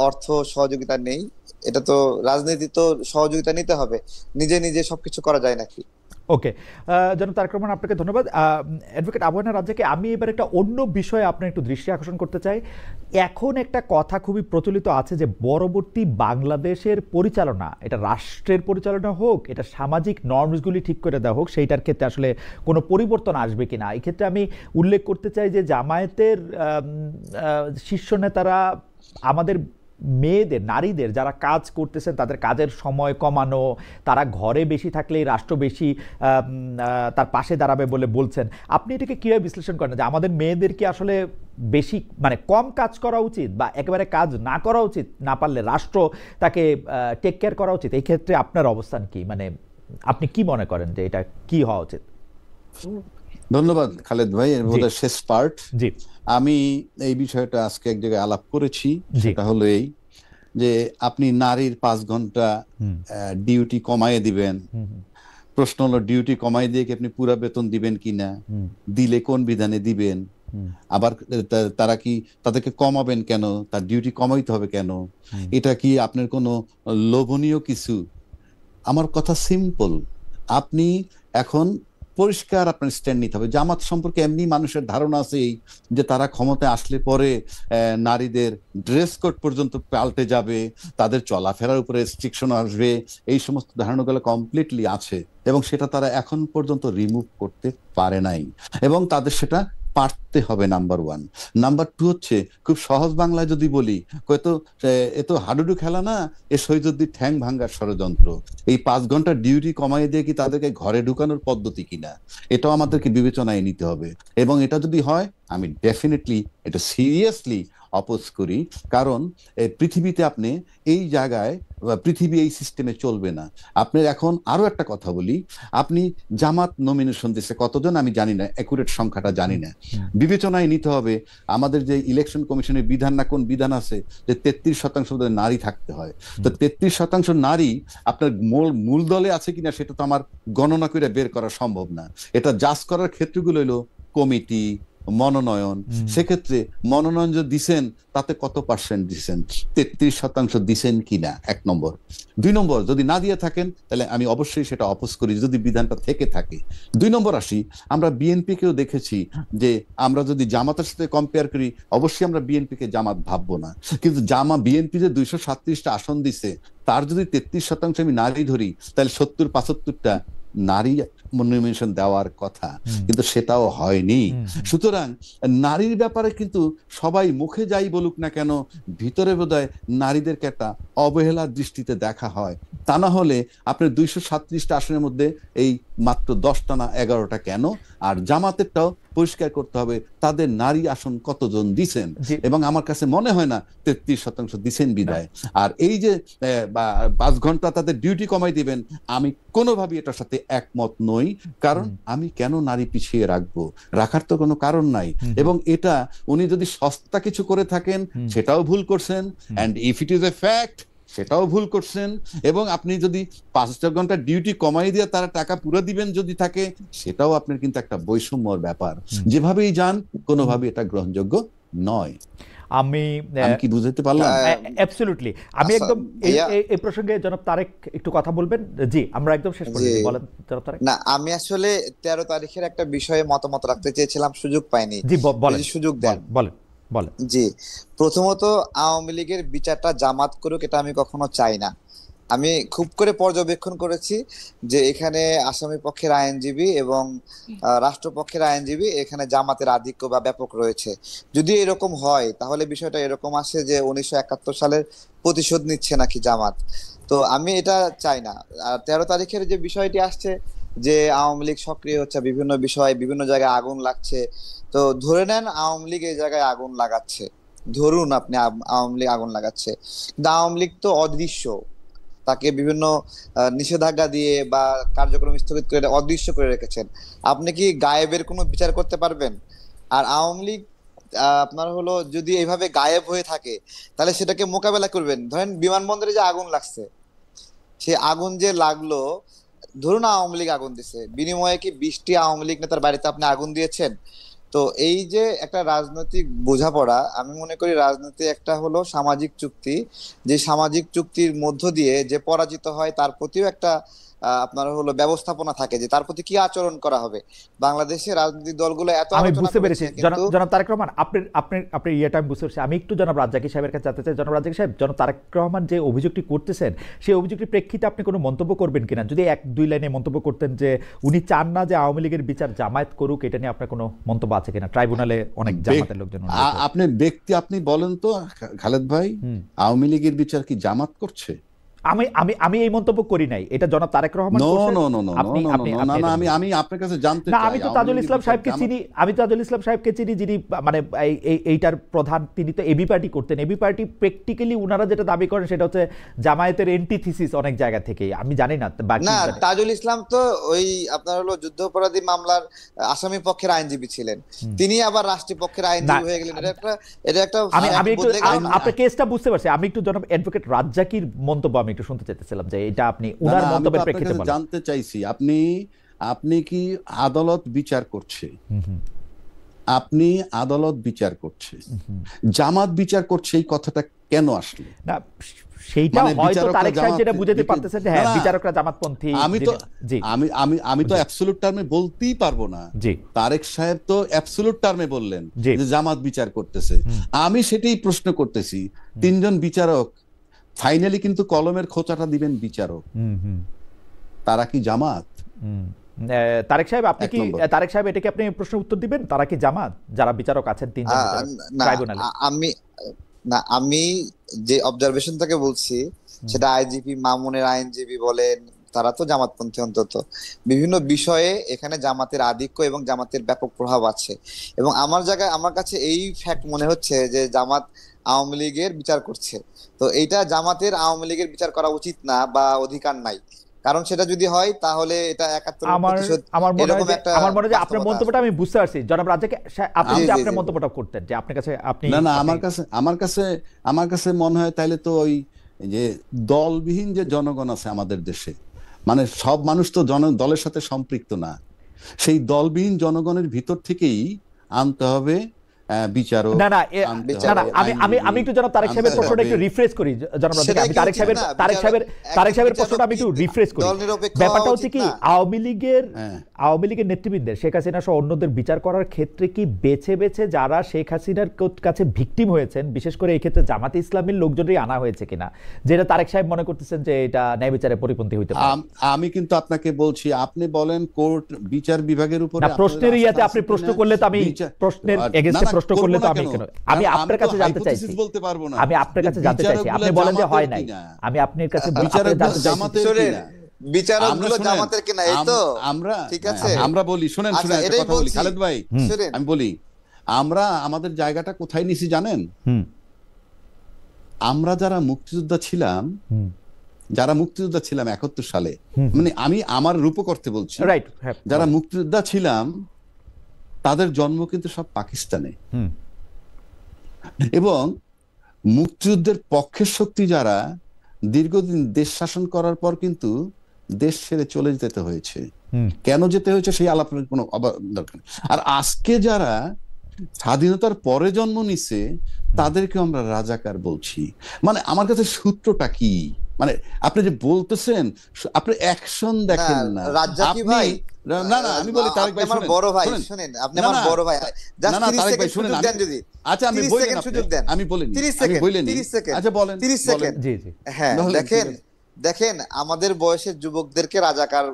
অর্থ সহযোগিতা নেই। এটা তো রাজনীতি, তো সহযোগিতা নিতে হবে, নিজে নিজে সবকিছু করা যায় নাকি। ওকে, জনাব তারেক রহমান, আপনাকে ধন্যবাদ। অ্যাডভোকেট আবু হেনা রাজ্জাককে আমি এবার একটা অন্য বিষয়ে আপনার একটু দৃষ্টি আকর্ষণ করতে চাই। এখন একটা কথা খুবই প্রচলিত আছে যে পরবর্তী বাংলাদেশের পরিচালনা, এটা রাষ্ট্রের পরিচালনা হোক, এটা সামাজিক নর্মসগুলি ঠিক করে দেওয়া হোক, সেইটার ক্ষেত্রে আসলে কোনো পরিবর্তন আসবে কিনা। এই ক্ষেত্রে আমি উল্লেখ করতে চাই যে জামায়াতের শীর্ষ নেতারা আমাদের মেয়েদের, নারীদের যারা কাজ করতেছেন তাদের কাজের সময় কমানো, তারা ঘরে বেশি থাকলেই রাষ্ট্র বেশি তার পাশে দাঁড়াবে বলে বলছেন। আপনি এটাকে কীভাবে বিশ্লেষণ করেন যে আমাদের মেয়েদের কি আসলে বেশি, মানে কম কাজ করা উচিত, বা একেবারে কাজ না করা উচিত, না পারলে রাষ্ট্র তাকে টেক কেয়ার করা উচিত? এই ক্ষেত্রে আপনার অবস্থান কি, মানে আপনি কি মনে করেন যে এটা কি হওয়া উচিত? ধন্যবাদ খালেদ ভাই, এর বোধহয় শেষ পার্ট। জি, আমি এই বিষয়টা আজকে এক জায়গায় আলাপ করেছি, সেটা হলো এই যে আপনি নারীর 5 ঘন্টা ডিউটি কমায় দিবেন। প্রশ্ন হলো ডিউটি কমাই দিয়ে কি আপনি পুরা বেতন দিবেন কিনা, দিলে কোন বিধানে দিবেন, আবার তারা কি তাদেরকে কমাবেন কেন, তার ডিউটি কমাইতে হবে কেন, এটা কি আপনার কোনো লোভনীয় কিছু? আমার কথা সিম্পল, আপনি এখন পরিষ্কার আপনার স্ট্যান্ড নিতে হবে। জামাত সম্পর্কে এমনি মানুষের ধারণা আছে যে তারা ক্ষমতায় আসলে পরে নারীদের ড্রেস কোড পর্যন্ত পাল্টে যাবে, তাদের চলাফেরার উপরে রেস্ট্রিকশন আসবে, এই সমস্ত ধারণাগুলো কমপ্লিটলি আছে এবং সেটা তারা এখন পর্যন্ত রিমুভ করতে পারে নাই এবং তাদের সেটা পারতে হবে। নাম্বার 1। নাম্বার 2 হচ্ছে, খুব সহজ বাংলায় যদি বলি, এ তো হাডুডু খেলা না, এ শহীদুদ্দিন ঠ্যাং ভাঙ্গার ষড়যন্ত্র। এই 5 ঘন্টা ডিউটি কমাই দিয়ে কি তাদেরকে ঘরে ঢুকানোর পদ্ধতি কিনা, এটাও আমাদেরকে বিবেচনায় নিতে হবে। এবং এটা যদি হয়, আমি ডেফিনেটলি এটা সিরিয়াসলি অপোজ করি। কারণ পৃথিবীতে আপনি এই জায়গায়, পৃথিবী এই সিস্টেমে চলবে না। আপনার এখন আরো একটা কথা বলি, আপনি জামাত নমিনেশন দিচ্ছে কতজন আমি জানি না, অ্যাকুরেট সংখ্যাটা জানি না, বিবেচনায় নিতে হবে আমাদের যে ইলেকশন কমিশনের বিধান না কোন বিধান আছে যে 33% নারী থাকতে হয়। তো 33% নারী আপনার মূল দলে আছে কিনা সেটা তো আমার গণনা করে বের করা সম্ভব না। এটা জাজ করার ক্ষেত্রগুলো হলো কমিটি, মনোনয়ন। সেক্ষেত্রে মনোনয়ন যে দিছেন তাতে কত পার্সেন্ট দিছেন, 33% দিছেন কিনা, 1 নম্বর। 2 নম্বর, যদি না দিয়ে থাকেন তাহলে আমি অবশ্যই সেটা অপোজ করি যদি বিধানটা থেকে থাকে। 2 নম্বর আসি, আমরা বিএনপি কেও দেখেছি যে আমরা যদি জামাতের সাথে কম্পেয়ার করি, অবশ্যই আমরা বিএনপি কে জামাত ভাববো না, কিন্তু বিএনপি যে 237টা আসন দিছে তার যদি 33% আমি নারী ধরি তাহলে 70-75টা নারী নমিনেশন দেওয়ার কথা, কিন্তু সেটাও হয়নি। সুতরাং নারীর ব্যাপারে কিন্তু সবাই মুখে যাই বলুক না কেন, ভিতরে বোধহয় নারীদেরকে একটা অবহেলার দৃষ্টিতে দেখা হয়। তা না হলে আপনার 237টা আসনের মধ্যে এই মাত্র 10টা না 11টা কেন? আর জামাতেরটাও পরিষ্কার করতে হবে তাদের নারী আসন কতজন দিছেন, এবং আমার কাছে মনে হয় না 33% দিছেন বিদায়। আর এই যে 5 ঘন্টা তাদের ডিউটি কমাই দিবেন, আমি কোনোভাবেই এটার সাথে একমত নই। কারণ আমি কেন নারী পিছিয়ে রাখবো, রাখার তো কোনো কারণ নাই। এবং এটা উনি যদি সস্তা কিছু করে থাকেন সেটাও ভুল করছেন, and if it is a fact সেটাও ভুল করছেন। এবং আপনি যদি 5 ঘন্টা ডিউটি কমাই দিয়ে তারা টাকা পুরো দিবেন যদি থাকে, সেটাও আপনার কিন্তু একটা বৈষম্যর ব্যাপার। যেভাবেই যান কোনোভাবে এটা গ্রহণযোগ্য নয়। আমি আমি কি বুঝাতে পারলাম? অ্যাবসলিউটলি আমি আচ্ছা, একদম ভাইয়া, এই প্রসঙ্গে জনাব তারেক একটু কথা বলবেন। জি, আমরা একদম শেষ করে জি, দিচ্ছি, বলেন জনাব তারেক। না আমি আসলে 13 তারিখের একটা বিষয়ে মতামত রাখতে চেয়েছিলাম, সুযোগ পাইনি। জি, বলেন যদি সুযোগ দেন। বলেন বলেন বলেন। জি, প্রথমত আওয়ামী লীগের বিচারটা জামাত করুক, এটা আমি কখনো চাই না। আমি খুব করে পর্যবেক্ষণ করেছি যে এখানে আসামি পক্ষের আইনজীবী এবং রাষ্ট্রপক্ষের আইনজীবী, এখানে জামাতের আধিক্য বা ব্যাপক রয়েছে। যদি এরকম হয় তাহলে বিষয়টা এরকম আসে যে 1971 সালের প্রতিশোধ নিচ্ছে নাকি জামাত। তো আমি এটা চাই না। আর 13 তারিখের যে বিষয়টি আসছে যে আওয়ামী লীগ সক্রিয় হচ্ছে বিভিন্ন বিষয়, বিভিন্ন জায়গায় আগুন লাগছে, তো ধরে নেন আওয়ামী লীগ এই জায়গায় আগুন লাগাচ্ছে, ধরুন আপনি আওয়ামী লীগ আগুন লাগাচ্ছে, কিন্তু আওয়ামী লীগ তো অদৃশ্য, তাকে বিভিন্ন নিষেধাজ্ঞা দিয়ে বা কার্যক্রম স্থগিত করে অদৃশ্য করে রেখেছেন। আপনি কি গায়েবের কোনো বিচার করতে পারবেন? আর আওয়ামী লীগ আপনার হলো যদি এইভাবে গায়েব হয়ে থাকে তাহলে সেটাকে মোকাবেলা করবেন। ধরেন বিমানবন্দরে যে আগুন লাগছে, সে আগুন যে লাগলো, ধরুন আওয়ামী লীগ আগুন দিছে, বিনিময়ে কি 20টি আওয়ামী লীগ নেতার বাড়িতে আপনি আগুন দিয়েছেন? তো এই যে একটা রাজনৈতিক বোঝাপড়া, আমি মনে করি রাজনীতি একটা হলো সামাজিক চুক্তি, যে সামাজিক চুক্তির মধ্য দিয়ে যে পরাজিত হয় তার প্রতিও একটা আপনার হলো ব্যবস্থাপনা থাকে যে তার প্রতি কি আচরণ করা হবে। বাংলাদেশের রাজনৈতিক দলগুলো এত আমি আলোচনা বুঝতে পেরেছি করেছে জনাব কিন্তু জনাব তারেক রহমান, আপনার ইয়েটা আমি বুঝতে পেরেছি। আমি একটু জনাব রাজ্জাকী সাহেবের কাছে জানতে চাই। জনাব রাজ্জাকী সাহেব, জনাব তারেক রহমান যে অভিযোগটি করতেছেন সেই অভিযোগটির প্রেক্ষিতে আপনি কোনো মন্তব্য করবেন কিনা? যদি এক দুই লাইনে মন্তব্য করতেন যে উনি চান না যে আওয়ামী লীগের বিচার জামায়াত করুক, এটা নিয়ে আপনার কোনো মন্তব্য আছে কিনা? ট্রাইব্যুনালে অনেক জামাতের লোকজন রয়েছে। আপনি বলেন তো খালেদ ভাই, আওয়ামী লীগের বিচার কি জামাত করছে? আমি আমি আমি এই মন্তব্য করি নাই, এটা জনাব তারেক রহমান নো করছেন। নো নো নো আপনি নো আপনি নো আপনি না এটা না, বলুন। আমি আপনার কাছে জানতে না, চাই আমি তো আওয়ামী তাজুল লীগের ইসলাম বিচার সাহেবকে জামাত। চিনি, যিনি মানে এইটার প্রধান, তিনি তো এবি পার্টি করতেন। এবি পার্টি প্র্যাকটিক্যালি উনারা যেটা দাবি করেন সেটা হচ্ছে জামায়াতের এন্টিথিসিস অনেক জায়গা থেকেই। আমি জানি না বাকি না, তাজুল ইসলাম তো ওই আপনার হলো যুদ্ধাপরাধী মামলার আসামি পক্ষের আইনজীবী ছিলেন, তিনি আবার রাষ্ট্রীয় পক্ষের না। আইনজীবী হয়ে গেলেন। এটা একটা আমি একটু বদলে গেল না? আপনার কেসটা বুঝতে পারছি। আমি একটু জনাব অ্যাডভোকেট রাজ্জাকির মন্তব্য আমি একটু শুনতে চাইতেছিলাম যে এটা আপনি না উনার না, আমি তো মন্তব্যের আপনার প্রেক্ষিতে কাছে বলেন। জানতে চাইছি আপনি কি আদালত বিচার করছে? আপনি আদালত বিচার করছে, জামাত বিচার করছে, এই কথাটা কেন আসলো? না, সেইটা মানে হয়তো বিচারকরা তারেক সাহেব যেটা জামাত বুঝাতে পারতেছেন যে হ্যাঁ না, বিচারকরা জামাতপন্থী। আমি তো জি আমি তো জি অ্যাবসলিউট টার্মে বলতেই পারবো না। জি তারেক সাহেব তো অ্যাবসলিউট টার্মে বললেন জি যে জামাত বিচার করতেছে। আমি সেটাই প্রশ্ন করতেছি, তিনজন বিচারক ফাইনালি কিন্তু কলমের খোঁচাটা দিবেন বিচারক, তারা কি জামাত? তারেক সাহেব, আপনি এক কি নম্বর। তারেক সাহেব এটাকে আপনি প্রশ্ন উত্তর দিবেন, তারা কি জামাত? যারা বিচারক আছেন, তিনজন বিচারক না, ট্রাইব্যুনালে। আমি আমি যে অবজারভেশন থেকে বলছি সেটা আইজিপি মামুনের আইনজীবী বলেন, তারা তো জামাতপন্থী। অন্তত বিভিন্ন বিষয়ে এখানে জামাতের আধিক্য এবং জামাতের ব্যাপক প্রভাব আছে। এবং আমার কাছে এই ফ্যাক্ট মনে হচ্ছে যে জামাত আওয়ামী লীগের বিচার করছে। তো এইটা জামাতের আওয়ামী লীগের বিচার করা উচিত না বা অধিকার নাই, কারণ সেটা যদি হয় তাহলে এটা 71 প্রতিশোধ আমার মনে হয় এরকম যে একটা আপনার বাস্তবতা মন্তব্যটা আসবে। আমি বুঝতে পারছি। জনাব রাজ্জাক, আপনি জি যদি জি আপনার জি মন্তব্যটা করতেন যে আপনার কাছে আপনি না না, আপনি- আমার কাছে মনে হয় তাইলে তো ওই যে দলবিহীন যে জনগণ আছে আমাদের দেশে, মানে সব মানুষ তো দলের সাথে সম্পৃক্ত না, সেই দলবিহীন জনগণের ভিতর থেকেই আনতে হবে বিচারক, না না আনতে না না, হবে আমি একটু জনাব তারেক সাহেবের আনতে প্রশ্নটা হবে। একটু রিফ্রেশ করি। জনাব রাজ্জাক, সেটা আমি কি তারেক উচিত না? তারেক সাহেবের একজন প্রশ্নটা আমি একটু বিচারক রিফ্রেশ করি। দল নিরপেক্ষ ব্যাপারটা হওয়া হচ্ছে উচিত কি, না? আওয়ামী লীগের হ্যাঁ। নেতৃবৃন্দের, শেখ হাসিনা সহ অন্যদের বিচার করার ক্ষেত্রে কি বেছে বেছে যারা শেখ হাসিনার কাছে ভিকটিম হয়েছেন, বিশেষ করে এই ক্ষেত্রে জামাতে ইসলামীর লোকজনই আনা হয়েছে কিনা, যেটা তারেক সাহেব মনে করতেছেন যে এটা ন্যায় বিচারের পরিপন্থী হইতে পারে? আমি কিন্তু আপনাকে বলছি, আপনি বলেন কোর্ট বিচার বিভাগের উপরে না, আপনাদের প্রশ্নের আস্থা ইয়াতে আছে আপনি প্রশ্ন কিনা? করলে তো আমি প্রশ্নের এগেইনস্টে না, প্রশ্ন করবো করলে তো না আমি কেন? আমি আপনার তো কাছে জানতে চাইছি। hypothesis বলতে পারবো না আমি আপনার যে কাছে জানতে চাইছি, আপনি বিচারকগুলো বলেন যে হয় জামাতের নাই। কিনা। আমি আপনার কাছে বিচারকগুলো জানতে চাইছি। জামাতের শোনেন, কিনা। বিচারকগুলো আমরা জামাতের কিনা, এই তো আমরা ঠিক আছে। আমরা বলি, শুনেন আচ্ছা, শুনেন একটা এটাই কথা বলি বলছি। খালেদ ভাই, শুনেন, আমি বলি, আমরা আমাদের জায়গাটা কোথায় নিছি জানেন? আমরা যারা মুক্তিযোদ্ধা ছিলাম, 71 সালে, মানে আমি আমার রূপকর্তে বলছি, রাইট, যারা মুক্তিযোদ্ধা ছিলাম তাদের জন্ম কিন্তু সব পাকিস্তানে, এবং মুক্তিযুদ্ধের পক্ষের শক্তি যারা দীর্ঘদিন দেশ শাসন করার পর কিন্তু দেশ ছেড়ে চলে যেতে হয়েছে। কেন যেতে হয়েছে সেই আলাপের কোনো দরকার নেই। আর আজকে যারা স্বাধীনতার পরে জন্ম নিছে তাদেরকে আমরা রাজাকার বলছি। মানে আমার কাছে সূত্রটা কি? মানে আপনি যে বলতেছেন, আপনি অ্যাকশন দেখেন না। রাজ্জাকি আপনি ভাই, না না আমি বলি, তারেক আপনি ভাই আমার শুনেন, বড় ভাই, শুনেন। শুনেন, আপনি না আমার না বড় ভাই, না জাস্ট না 30 তারেক ভাই সেকেন্ড শুনেন, সুযোগ দেন যদি। আচ্ছা আমি 30 বলেন, সেকেন্ড সুযোগ দেন, আমি বলিনি, 30 আমি সেকেন্ড, বলিনি। 30 সেকেন্ড, আচ্ছা বলেন, 30 সেকেন্ড। জি জি হ্যাঁ, বলেন, দেখেন, ঠিক আছে। দেখেন, আমাদের বয়সের যুবকদেরকে রাজাকার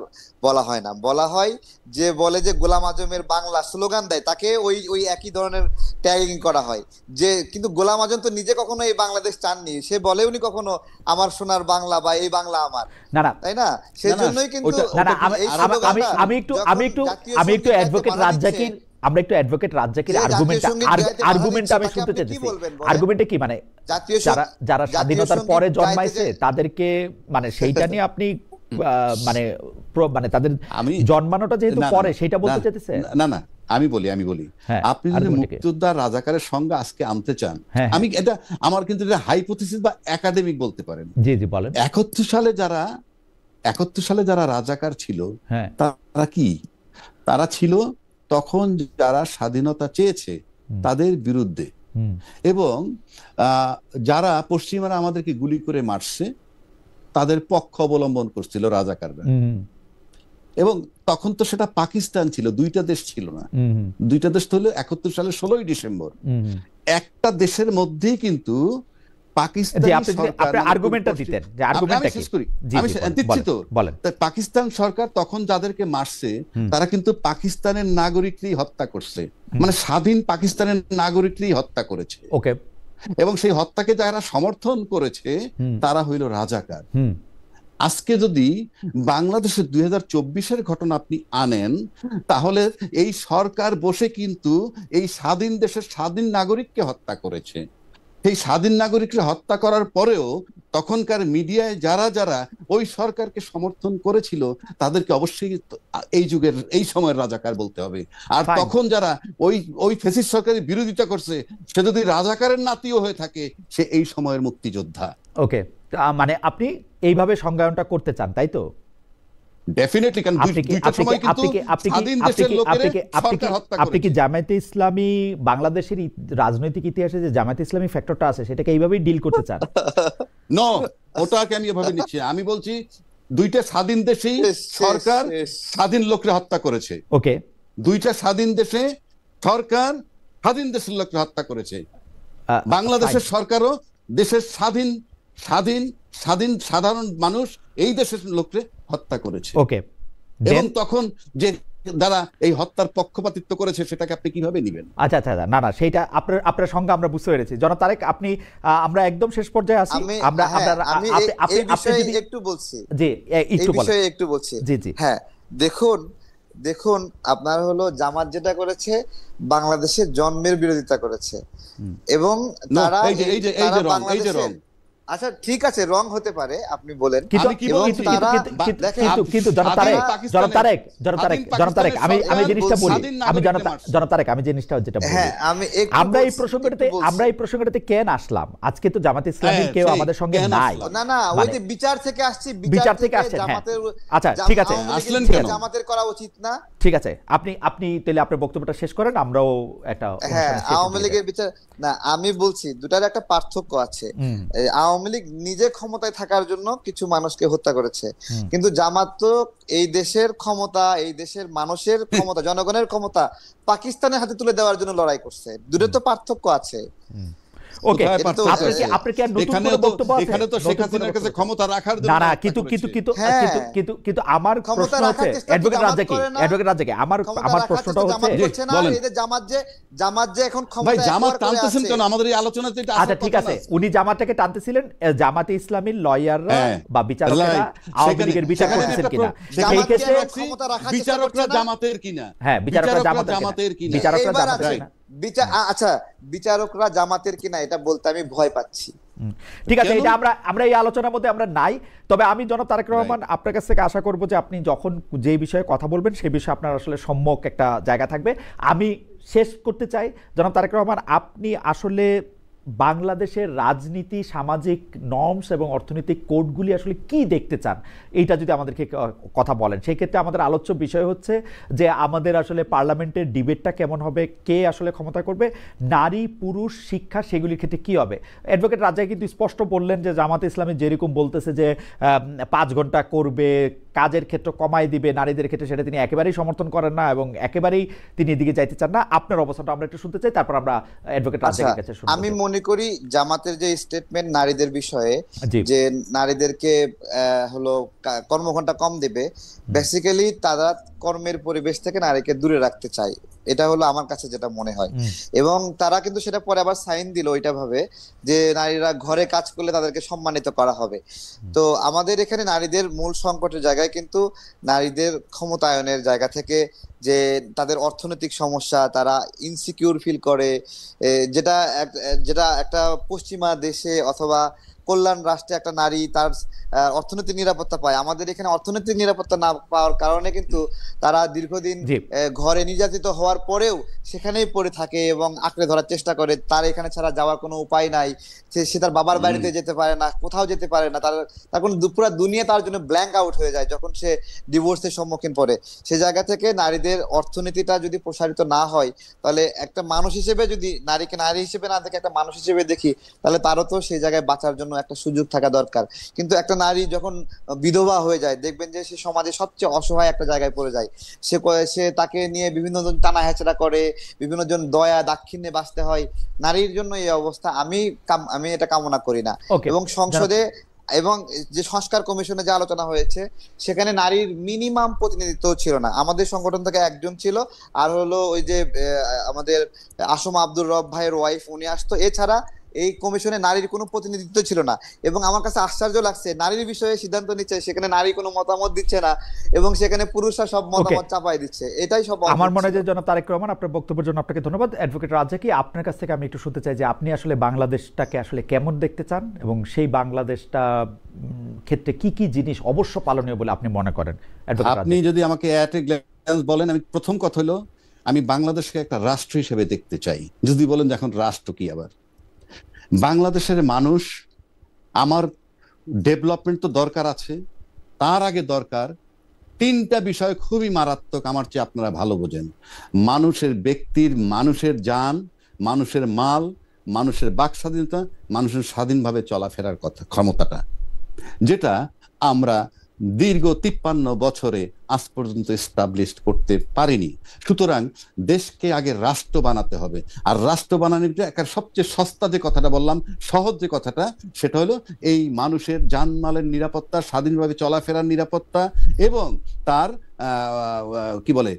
বলা হয় না, বলা হয় যে বলে যে গোলাম আজমের বাংলা স্লোগান দেয় তাকে ওই ওই একই ধরনের ট্যাগিং করা হয়। যে কিন্তু গোলাম আজম তো নিজে কখনো এই বাংলাদেশ চাননি, সে বলেওনি কখনো আমার সোনার বাংলা বা এই বাংলা আমার, না না তাই না? সেই না না জন্যই কিন্তু ওটা না না ওটা এই আমি স্লোগানটা আমি একটু যখন আমি একটু জাতীয় আমি একটু সঙ্গীত গাইতে অ্যাডভোকেট বাধা দিচ্ছে, রাজ্জাকির আমরা একটু অ্যাডভোকেট রাজ্জাকির যে জাতীয় আর্গুমেন্টটা সঙ্গীত গাইতে বাধা আর্গুমেন্টটা আমি দিচ্ছে, শুনতে তাকে আপনি কি চাইতেছি। বলবেন বলেন? আর্গুমেন্টে কি মানে জাতীয় যারা যারা জাতীয় স্বাধীনতার সঙ্গীত পরে গাইতে জন্মাইছে যে তাদেরকে মানে সেইটা নিয়ে আপনি মানে মানে তাদের আমি জন্মানোটা যেহেতু না, না, পরে সেটা বলতে না, চাইতেছে। না না আমি বলি হ্যাঁ, আপনি যদি argument কি? মুক্তিযোদ্ধা রাজাকারের সঙ্গে আজকে আনতে চান, হ্যাঁ, আমি এটা আমার কিন্তু এটা হাইপোথিসিস বা একাডেমিক বলতে পারেন। জি জি বলেন। 71 সালে যারা রাজাকার ছিল হ্যাঁ, তারা কি? তারা ছিল তখন যারা স্বাধীনতা চেয়েছে তাদের বিরুদ্ধে, হুম, এবং যারা পশ্চিমারা আমাদেরকে গুলি করে মারছে তাদের পক্ষ অবলম্বন করছিল রাজাকাররা। হুম, এবং তখন তো সেটা পাকিস্তান ছিল, দুইটা দেশ ছিল না। হুম, দুইটা দেশ তো হলো 71 সালের 16ই ডিসেম্বর। হুম। একটা দেশের মধ্যেই কিন্তু জি, পাকিস্তানি আপনি যদি সরকার, আপনি মানে আর্গুমেন্টটা পশ্চিম- দিতেন যে আমি আর্গুমেন্টটা কি? শেষ করি, জি আমি জি দিচ্ছি তো। বলেন। তাই পাকিস্তান সরকার তখন যাদেরকে মারছে তারা কিন্তু পাকিস্তানের নাগরিকই হত্যা করছে, মানে স্বাধীন পাকিস্তানের নাগরিকই হত্যা করেছে। ওকে। এবং সেই হত্যাকে যারা সমর্থন করেছে হুম, তারা হইল রাজাকার। হুম, আজকে যদি বাংলাদেশের 2024-এর ঘটনা আপনি আনেন, তাহলে এই সরকার বসে কিন্তু এই স্বাধীন দেশের স্বাধীন নাগরিককে হত্যা করেছে। সেই স্বাধীন নাগরিককে হত্যা করার পরেও তখনকার মিডিয়ায় যারা যারা ওই সরকারকে সমর্থন করেছিল তাদেরকে অবশ্যই এই যুগের এই সময়ের রাজাকার বলতে হবে। আর Fine. তখন যারা ওই ওই ফ্যাসিস্ট সরকারের বিরোধিতা করছে, সে যদি রাজাকারের নাতিও হয়ে থাকে, সে এই সময়ের মুক্তিযোদ্ধা। ওকে। মানে আপনি এইভাবে সংজ্ঞায়নটা করতে চান, তাই তো? ডেফিনেটলি, কারণ দুইটা সময় কিন্তু স্বাধীন দেশের লোকেরা সরকার হত্যা আপনি কি করেছে। জামায়াতে ইসলামী বাংলাদেশের রাজনৈতিক ইতিহাসে যে জামায়াতে ইসলামী ফ্যাক্টরটা আছে সেটাকে এইভাবেই ডিল করতে চান? নো, ওটাকে আমি এভাবে নিচ্ছি। আমি বলছি দুইটা স্বাধীন দেশেই সরকার স্বাধীন লোককে হত্যা করেছে। ওকে। দুইটা স্বাধীন দেশে সরকার স্বাধীন দেশের লোককে হত্যা করেছে। বাংলাদেশের সরকারও দেশের স্বাধীন স্বাধীন স্বাধীন সাধারণ মানুষ এই দেশের লোককে হত্যা করেছে। ওকে। এবং তখন যে যারা এই হত্যার পক্ষপাতিত্ব করেছে সেটাকে আপনি কিভাবে নেবেন? আচ্ছা আচ্ছা, না না, সেইটা আপনার সংজ্ঞা আমরা বুঝতে পেরেছি। জনাব তারেক, আপনি আমরা একদম শেষ পর্যায়ে আছি। আমরা আমি এই বিষয়ে একটু বলছি। জি, একটু বলেন। এই বিষয়ে একটু বলছি। জি জি। হ্যাঁ, দেখুন দেখুন আপনার হলো জামাত যেটা করেছে বাংলাদেশের জন্মের বিরোধিতা করেছে, এবং তারা বাংলাদেশের, আচ্ছা ঠিক আছে, রং হতে পারে, আপনি বলেন, কিন্তু আমি জিনিসটা বলি, আমি জিনিসটা যেটা বলি, আমরা এই প্রসঙ্গটাতে কেন আসলাম? আজকে তো জামাত ইসলামীর কেউ আমাদের সঙ্গে নাই। না, ওই যে বিচার থেকে আসছি, বিচার থেকে আসছে। জামাতের, আচ্ছা ঠিক আছে, আসলেন কেন? জামাতের করা উচিত না। ঠিক আছে, আপনি তাহলে আপনার বক্তব্যটা শেষ করেন, আমরাও একটা। হ্যাঁ, আওয়ামী লীগের বিচার না, আমি বলছি দুটার একটা পার্থক্য আছে। আওয়ামী লীগ নিজে ক্ষমতায় থাকার জন্য কিছু মানুষকে হত্যা করেছে, কিন্তু জামাত তো এই দেশের ক্ষমতা, এই দেশের মানুষের ক্ষমতা, জনগণের ক্ষমতা পাকিস্তানের হাতে তুলে দেওয়ার জন্য লড়াই করছে। দুটোর তো পার্থক্য আছে। ওকে, আপনি কি আর নতুন কোনো বক্তব্য আছে? এখানে তো শেখ হাসিনার কাছে ক্ষমতা রাখার জন্য না, কিন্তু আমার প্রশ্ন হচ্ছে, অ্যাডভোকেট রাজ্জাকি, আমার প্রশ্নটা হচ্ছে, এই যে জামাত যে এখন ক্ষমতায়, ভাই জামাত টানতেছেন কেন আমাদের এই আলোচনাতে? এটা আচ্ছা ঠিক আছে, উনি জামাতটাকে টানতেছিলেন, জামাতে ইসলামীর লয়াররা বা বিচারকরা আওয়ামী লীগের বিচার করতেছেন কিনা, সেই ক্ষেত্রে বিচারকরা জামাতের কিনা? হ্যাঁ, বিচারকরা জামাতের কিনা? বিচারকরা জামাতের কিনা? আচ্ছা, বিচারকরা জামাতের কিনা এটা বলতে আমি ভয় পাচ্ছি। ঠিক আছে, এটা আমরা এই আলোচনার মধ্যে আমরা নাই। তবে আমি জনাব তারেক রহমান আপনার কাছ থেকে আশা করব যে আপনি যখন যে বিষয়ে কথা বলবেন সেই বিষয়ে আপনার আসলে সম্যক একটা জায়গা থাকবে। আমি শেষ করতে চাই, জনাব তারেক রহমান, আপনি আসলে বাংলাদেশের রাজনীতি, সামাজিক নর্মস এবং অর্থনৈতিক কোডগুলি আসলে কি দেখতে চান, এইটা যদি আমাদেরকে কথা বলেন। সেই ক্ষেত্রে আমাদের আলোচ্য বিষয় হচ্ছে যে আমাদের আসলে পার্লামেন্টের ডিবেটটা কেমন হবে, কে আসলে ক্ষমতা করবে, নারী পুরুষ শিক্ষা সেগুলির ক্ষেত্রে কি হবে। অ্যাডভোকেট রাজা কিন্তু স্পষ্ট বললেন যে জামাতে ইসলামী যেরকম বলতেছে যে 5 ঘন্টা করবে, কাজের ক্ষেত্র কমাই দিবে, নারীদের ক্ষেত্রে সেটা তিনি একেবারেই সমর্থন করেন না এবং একেবারেই তিনি এদিকে যাইতে চান না। আপনার অবস্থানটা আমরা একটু শুনতে চাই, তারপর আমরা অ্যাডভোকেট রাজাকের কাছে শুনবো। আমি মনে করি জামাতের যে স্টেটমেন্ট নারীদের বিষয়ে, জি। যে নারীদেরকে হলো কর্মঘণ্টা কম দেবে, বেসিক্যালি তারা কর্মের পরিবেশ থেকে নারীকে দূরে রাখতে চায়, এটা হলো আমার কাছে যেটা মনে হয়। এবং তারা কিন্তু সেটা পরে আবার সাইন দিল ওইটা ভাবে যে নারীরা ঘরে কাজ করলে তাদেরকে সম্মানিত করা হবে। তো আমাদের এখানে নারীদের মূল সংকটের জায়গায় কিন্তু নারীদের ক্ষমতায়নের জায়গা থেকে, যে তাদের অর্থনৈতিক সমস্যা, তারা ইনসিকিউর ফিল করে, যেটা যেটা একটা পশ্চিমা দেশে অথবা কল্যাণ রাষ্ট্রে একটা নারী তার অর্থনৈতিক নিরাপত্তা পায়, আমাদের এখানে অর্থনৈতিক নিরাপত্তা না পাওয়ার কারণে কিন্তু তারা দীর্ঘদিন ঘরে নির্যাতিত হওয়ার পরেও সেখানেই পড়ে থাকে এবং আঁকড়ে ধরার চেষ্টা করে। তার এখানে ছাড়া যাওয়ার কোনো উপায় নাই, সে তার বাবার বাড়িতে যেতে পারে না, কোথাও যেতে পারে না, তার কোনো পুরো দুনিয়া তার জন্য ব্ল্যাঙ্ক আউট হয়ে যায় যখন সে ডিভোর্সের সম্মুখীন পড়ে। সে জায়গা থেকে নারীদের অর্থনীতিটা যদি প্রসারিত না হয়, তাহলে একটা মানুষ হিসেবে যদি নারীকে নারী হিসেবে না দেখে একটা মানুষ হিসেবে দেখি, তাহলে তারও তো সেই জায়গায় বাঁচার জন্য একটা সুযোগ থাকা দরকার। কিন্তু একটা নারী যখন বিধবা হয়ে যায়, দেখবেন যে সে সমাজে সবচেয়ে অসহায় একটা জায়গায় পড়ে যায়। সে তাকে নিয়ে বিভিন্ন জন টানা হেঁচড়া করে, বিভিন্ন জন দয়া দাক্ষিণ্যে বাঁচতে হয়। নারীর জন্য এই অবস্থা আমি এটা কামনা করি না। এবং সংসদে এবং যে সংস্কার কমিশনে যে আলোচনা হয়েছে, সেখানে নারীর মিনিমাম প্রতিনিধিত্ব ছিল না। আমাদের সংগঠন থেকে একজন ছিল, আর হলো ওই যে আমাদের আসম আব্দুর রব ভাইয়ের ওয়াইফ, উনি আসতো। এছাড়া এই কমিশনে নারীর কোনো প্রতিনিধিত্ব ছিল না। এবং আমার কাছে আশ্চর্য লাগছে, নারীর বিষয়ে সিদ্ধান্ত নিচ্ছে, সেখানে নারী কোনো মতামত দিচ্ছে না এবং সেখানে পুরুষরা সব মতামত চাপাই দিচ্ছে। এটাই সব আমার মনে হয় যে জনাব তারেক রহমান, আপনার বক্তব্যের জন্য আপনাকে ধন্যবাদ। অ্যাডভোকেট রাজা, কি আপনার কাছ থেকে আমি একটু শুনতে চাই যে আপনি আসলে বাংলাদেশটাকে আসলে কেমন দেখতে চান এবং সেই বাংলাদেশটা ক্ষেত্রে কি কি জিনিস অবশ্য পালনীয় বলে আপনি মনে করেন। আপনি যদি আমাকে অ্যাট এ গ্ল্যান্স বলেন, আমি প্রথম কথা হলো আমি বাংলাদেশকে একটা রাষ্ট্র হিসেবে দেখতে চাই। যদি বলেন যে এখন রাষ্ট্র কি, আবার বাংলাদেশের মানুষ, আমার ডেভেলপমেন্ট তো দরকার আছে, তার আগে দরকার 3টা বিষয় খুবই মারাত্মক, আমার চেয়ে আপনারা ভালো বোঝেন। মানুষের ব্যক্তির, মানুষের জান, মানুষের মাল, মানুষের বাক স্বাধীনতা, মানুষের স্বাধীনভাবে চলাফেরার ক্ষমতাটা, যেটা আমরা দীর্ঘ 53 বছরে আজ পর্যন্ত এস্টাবলিশ করতে পারিনি। সুতরাং দেশকে আগে রাষ্ট্র বানাতে হবে। আর রাষ্ট্র বানানোর একটা সবচেয়ে সস্তা যে কথাটা বললাম, সহজ যে কথাটা, সেটা হলো এই মানুষের জানমালের নিরাপত্তা, স্বাধীনভাবে চলাফেরার নিরাপত্তা এবং তার কি বলে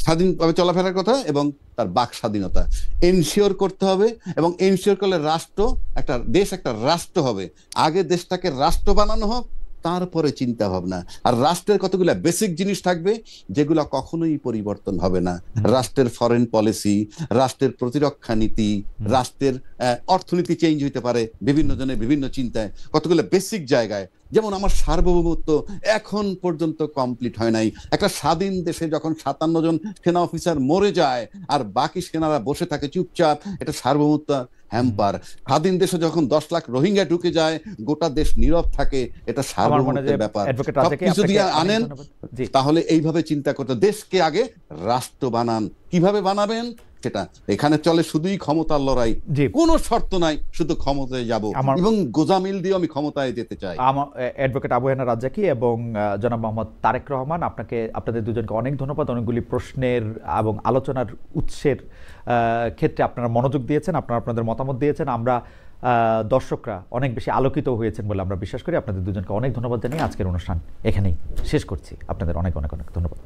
স্বাধীনভাবে চলাফেরার কথা এবং তার বাক স্বাধীনতা এনশিওর করতে হবে। এবং এনশিওর করলে রাষ্ট্র, একটা দেশ একটা রাষ্ট্র হবে। আগে দেশটাকে রাষ্ট্র বানানো হোক, তারপরে চিন্তা ভাবনা। আর রাষ্ট্রের কতগুলো বেসিক জিনিস থাকবে যেগুলো কখনোই পরিবর্তন হবে না। রাষ্ট্রের ফরেন পলিসি, রাষ্ট্রের প্রতিরক্ষা নীতি, রাষ্ট্রের অর্থনীতি চেঞ্জ হইতে পারে বিভিন্ন জনের বিভিন্ন চিন্তায়, কতগুলো বেসিক জায়গায়। যেমন আমার সার্বভৌমত্ব এখন পর্যন্ত কমপ্লিট হয় নাই। একটা স্বাধীন দেশে যখন 57 জন সেনা অফিসার মরে যায় আর বাকি সেনারা বসে থাকে চুপচাপ, এটা সার্বভৌমত্ব হ্যাম্পার। স্বাধীন দেশে যখন 10 লাখ রোহিঙ্গা ঢুকে যায়, গোটা দেশ নীরব থাকে, এটা সার্বভৌমত্বের ব্যাপার। সবকিছু দিয়ে আনেন, তাহলে এইভাবে চিন্তা করতে, দেশকে আগে রাষ্ট্র বানান। কিভাবে বানাবেন সেটা, এখানে চলে শুধুই ক্ষমতার লড়াই, কোনো শর্ত নাই, শুধু ক্ষমতায় যাব এবং গোজামিল দিয়ে আমি ক্ষমতায় যেতে চাই। অ্যাডভোকেট আবু হেনা রাজ্জাকী এবং জনাব মোহাম্মদ তারেক রহমান, আপনাদের দুজনকে অনেক ধন্যবাদ। অনেকগুলি প্রশ্নের এবং আলোচনার উৎসের ক্ষেত্রে আপনারা মনোযোগ দিয়েছেন, আপনাদের মতামত দিয়েছেন। আমরা দর্শকরা অনেক বেশি আলোকিত হয়েছেন বলে আমরা বিশ্বাস করি। আপনাদের দুজনকে অনেক ধন্যবাদ জানিয়ে আজকের অনুষ্ঠান এখানেই শেষ করছি। আপনাদের অনেক অনেক অনেক ধন্যবাদ।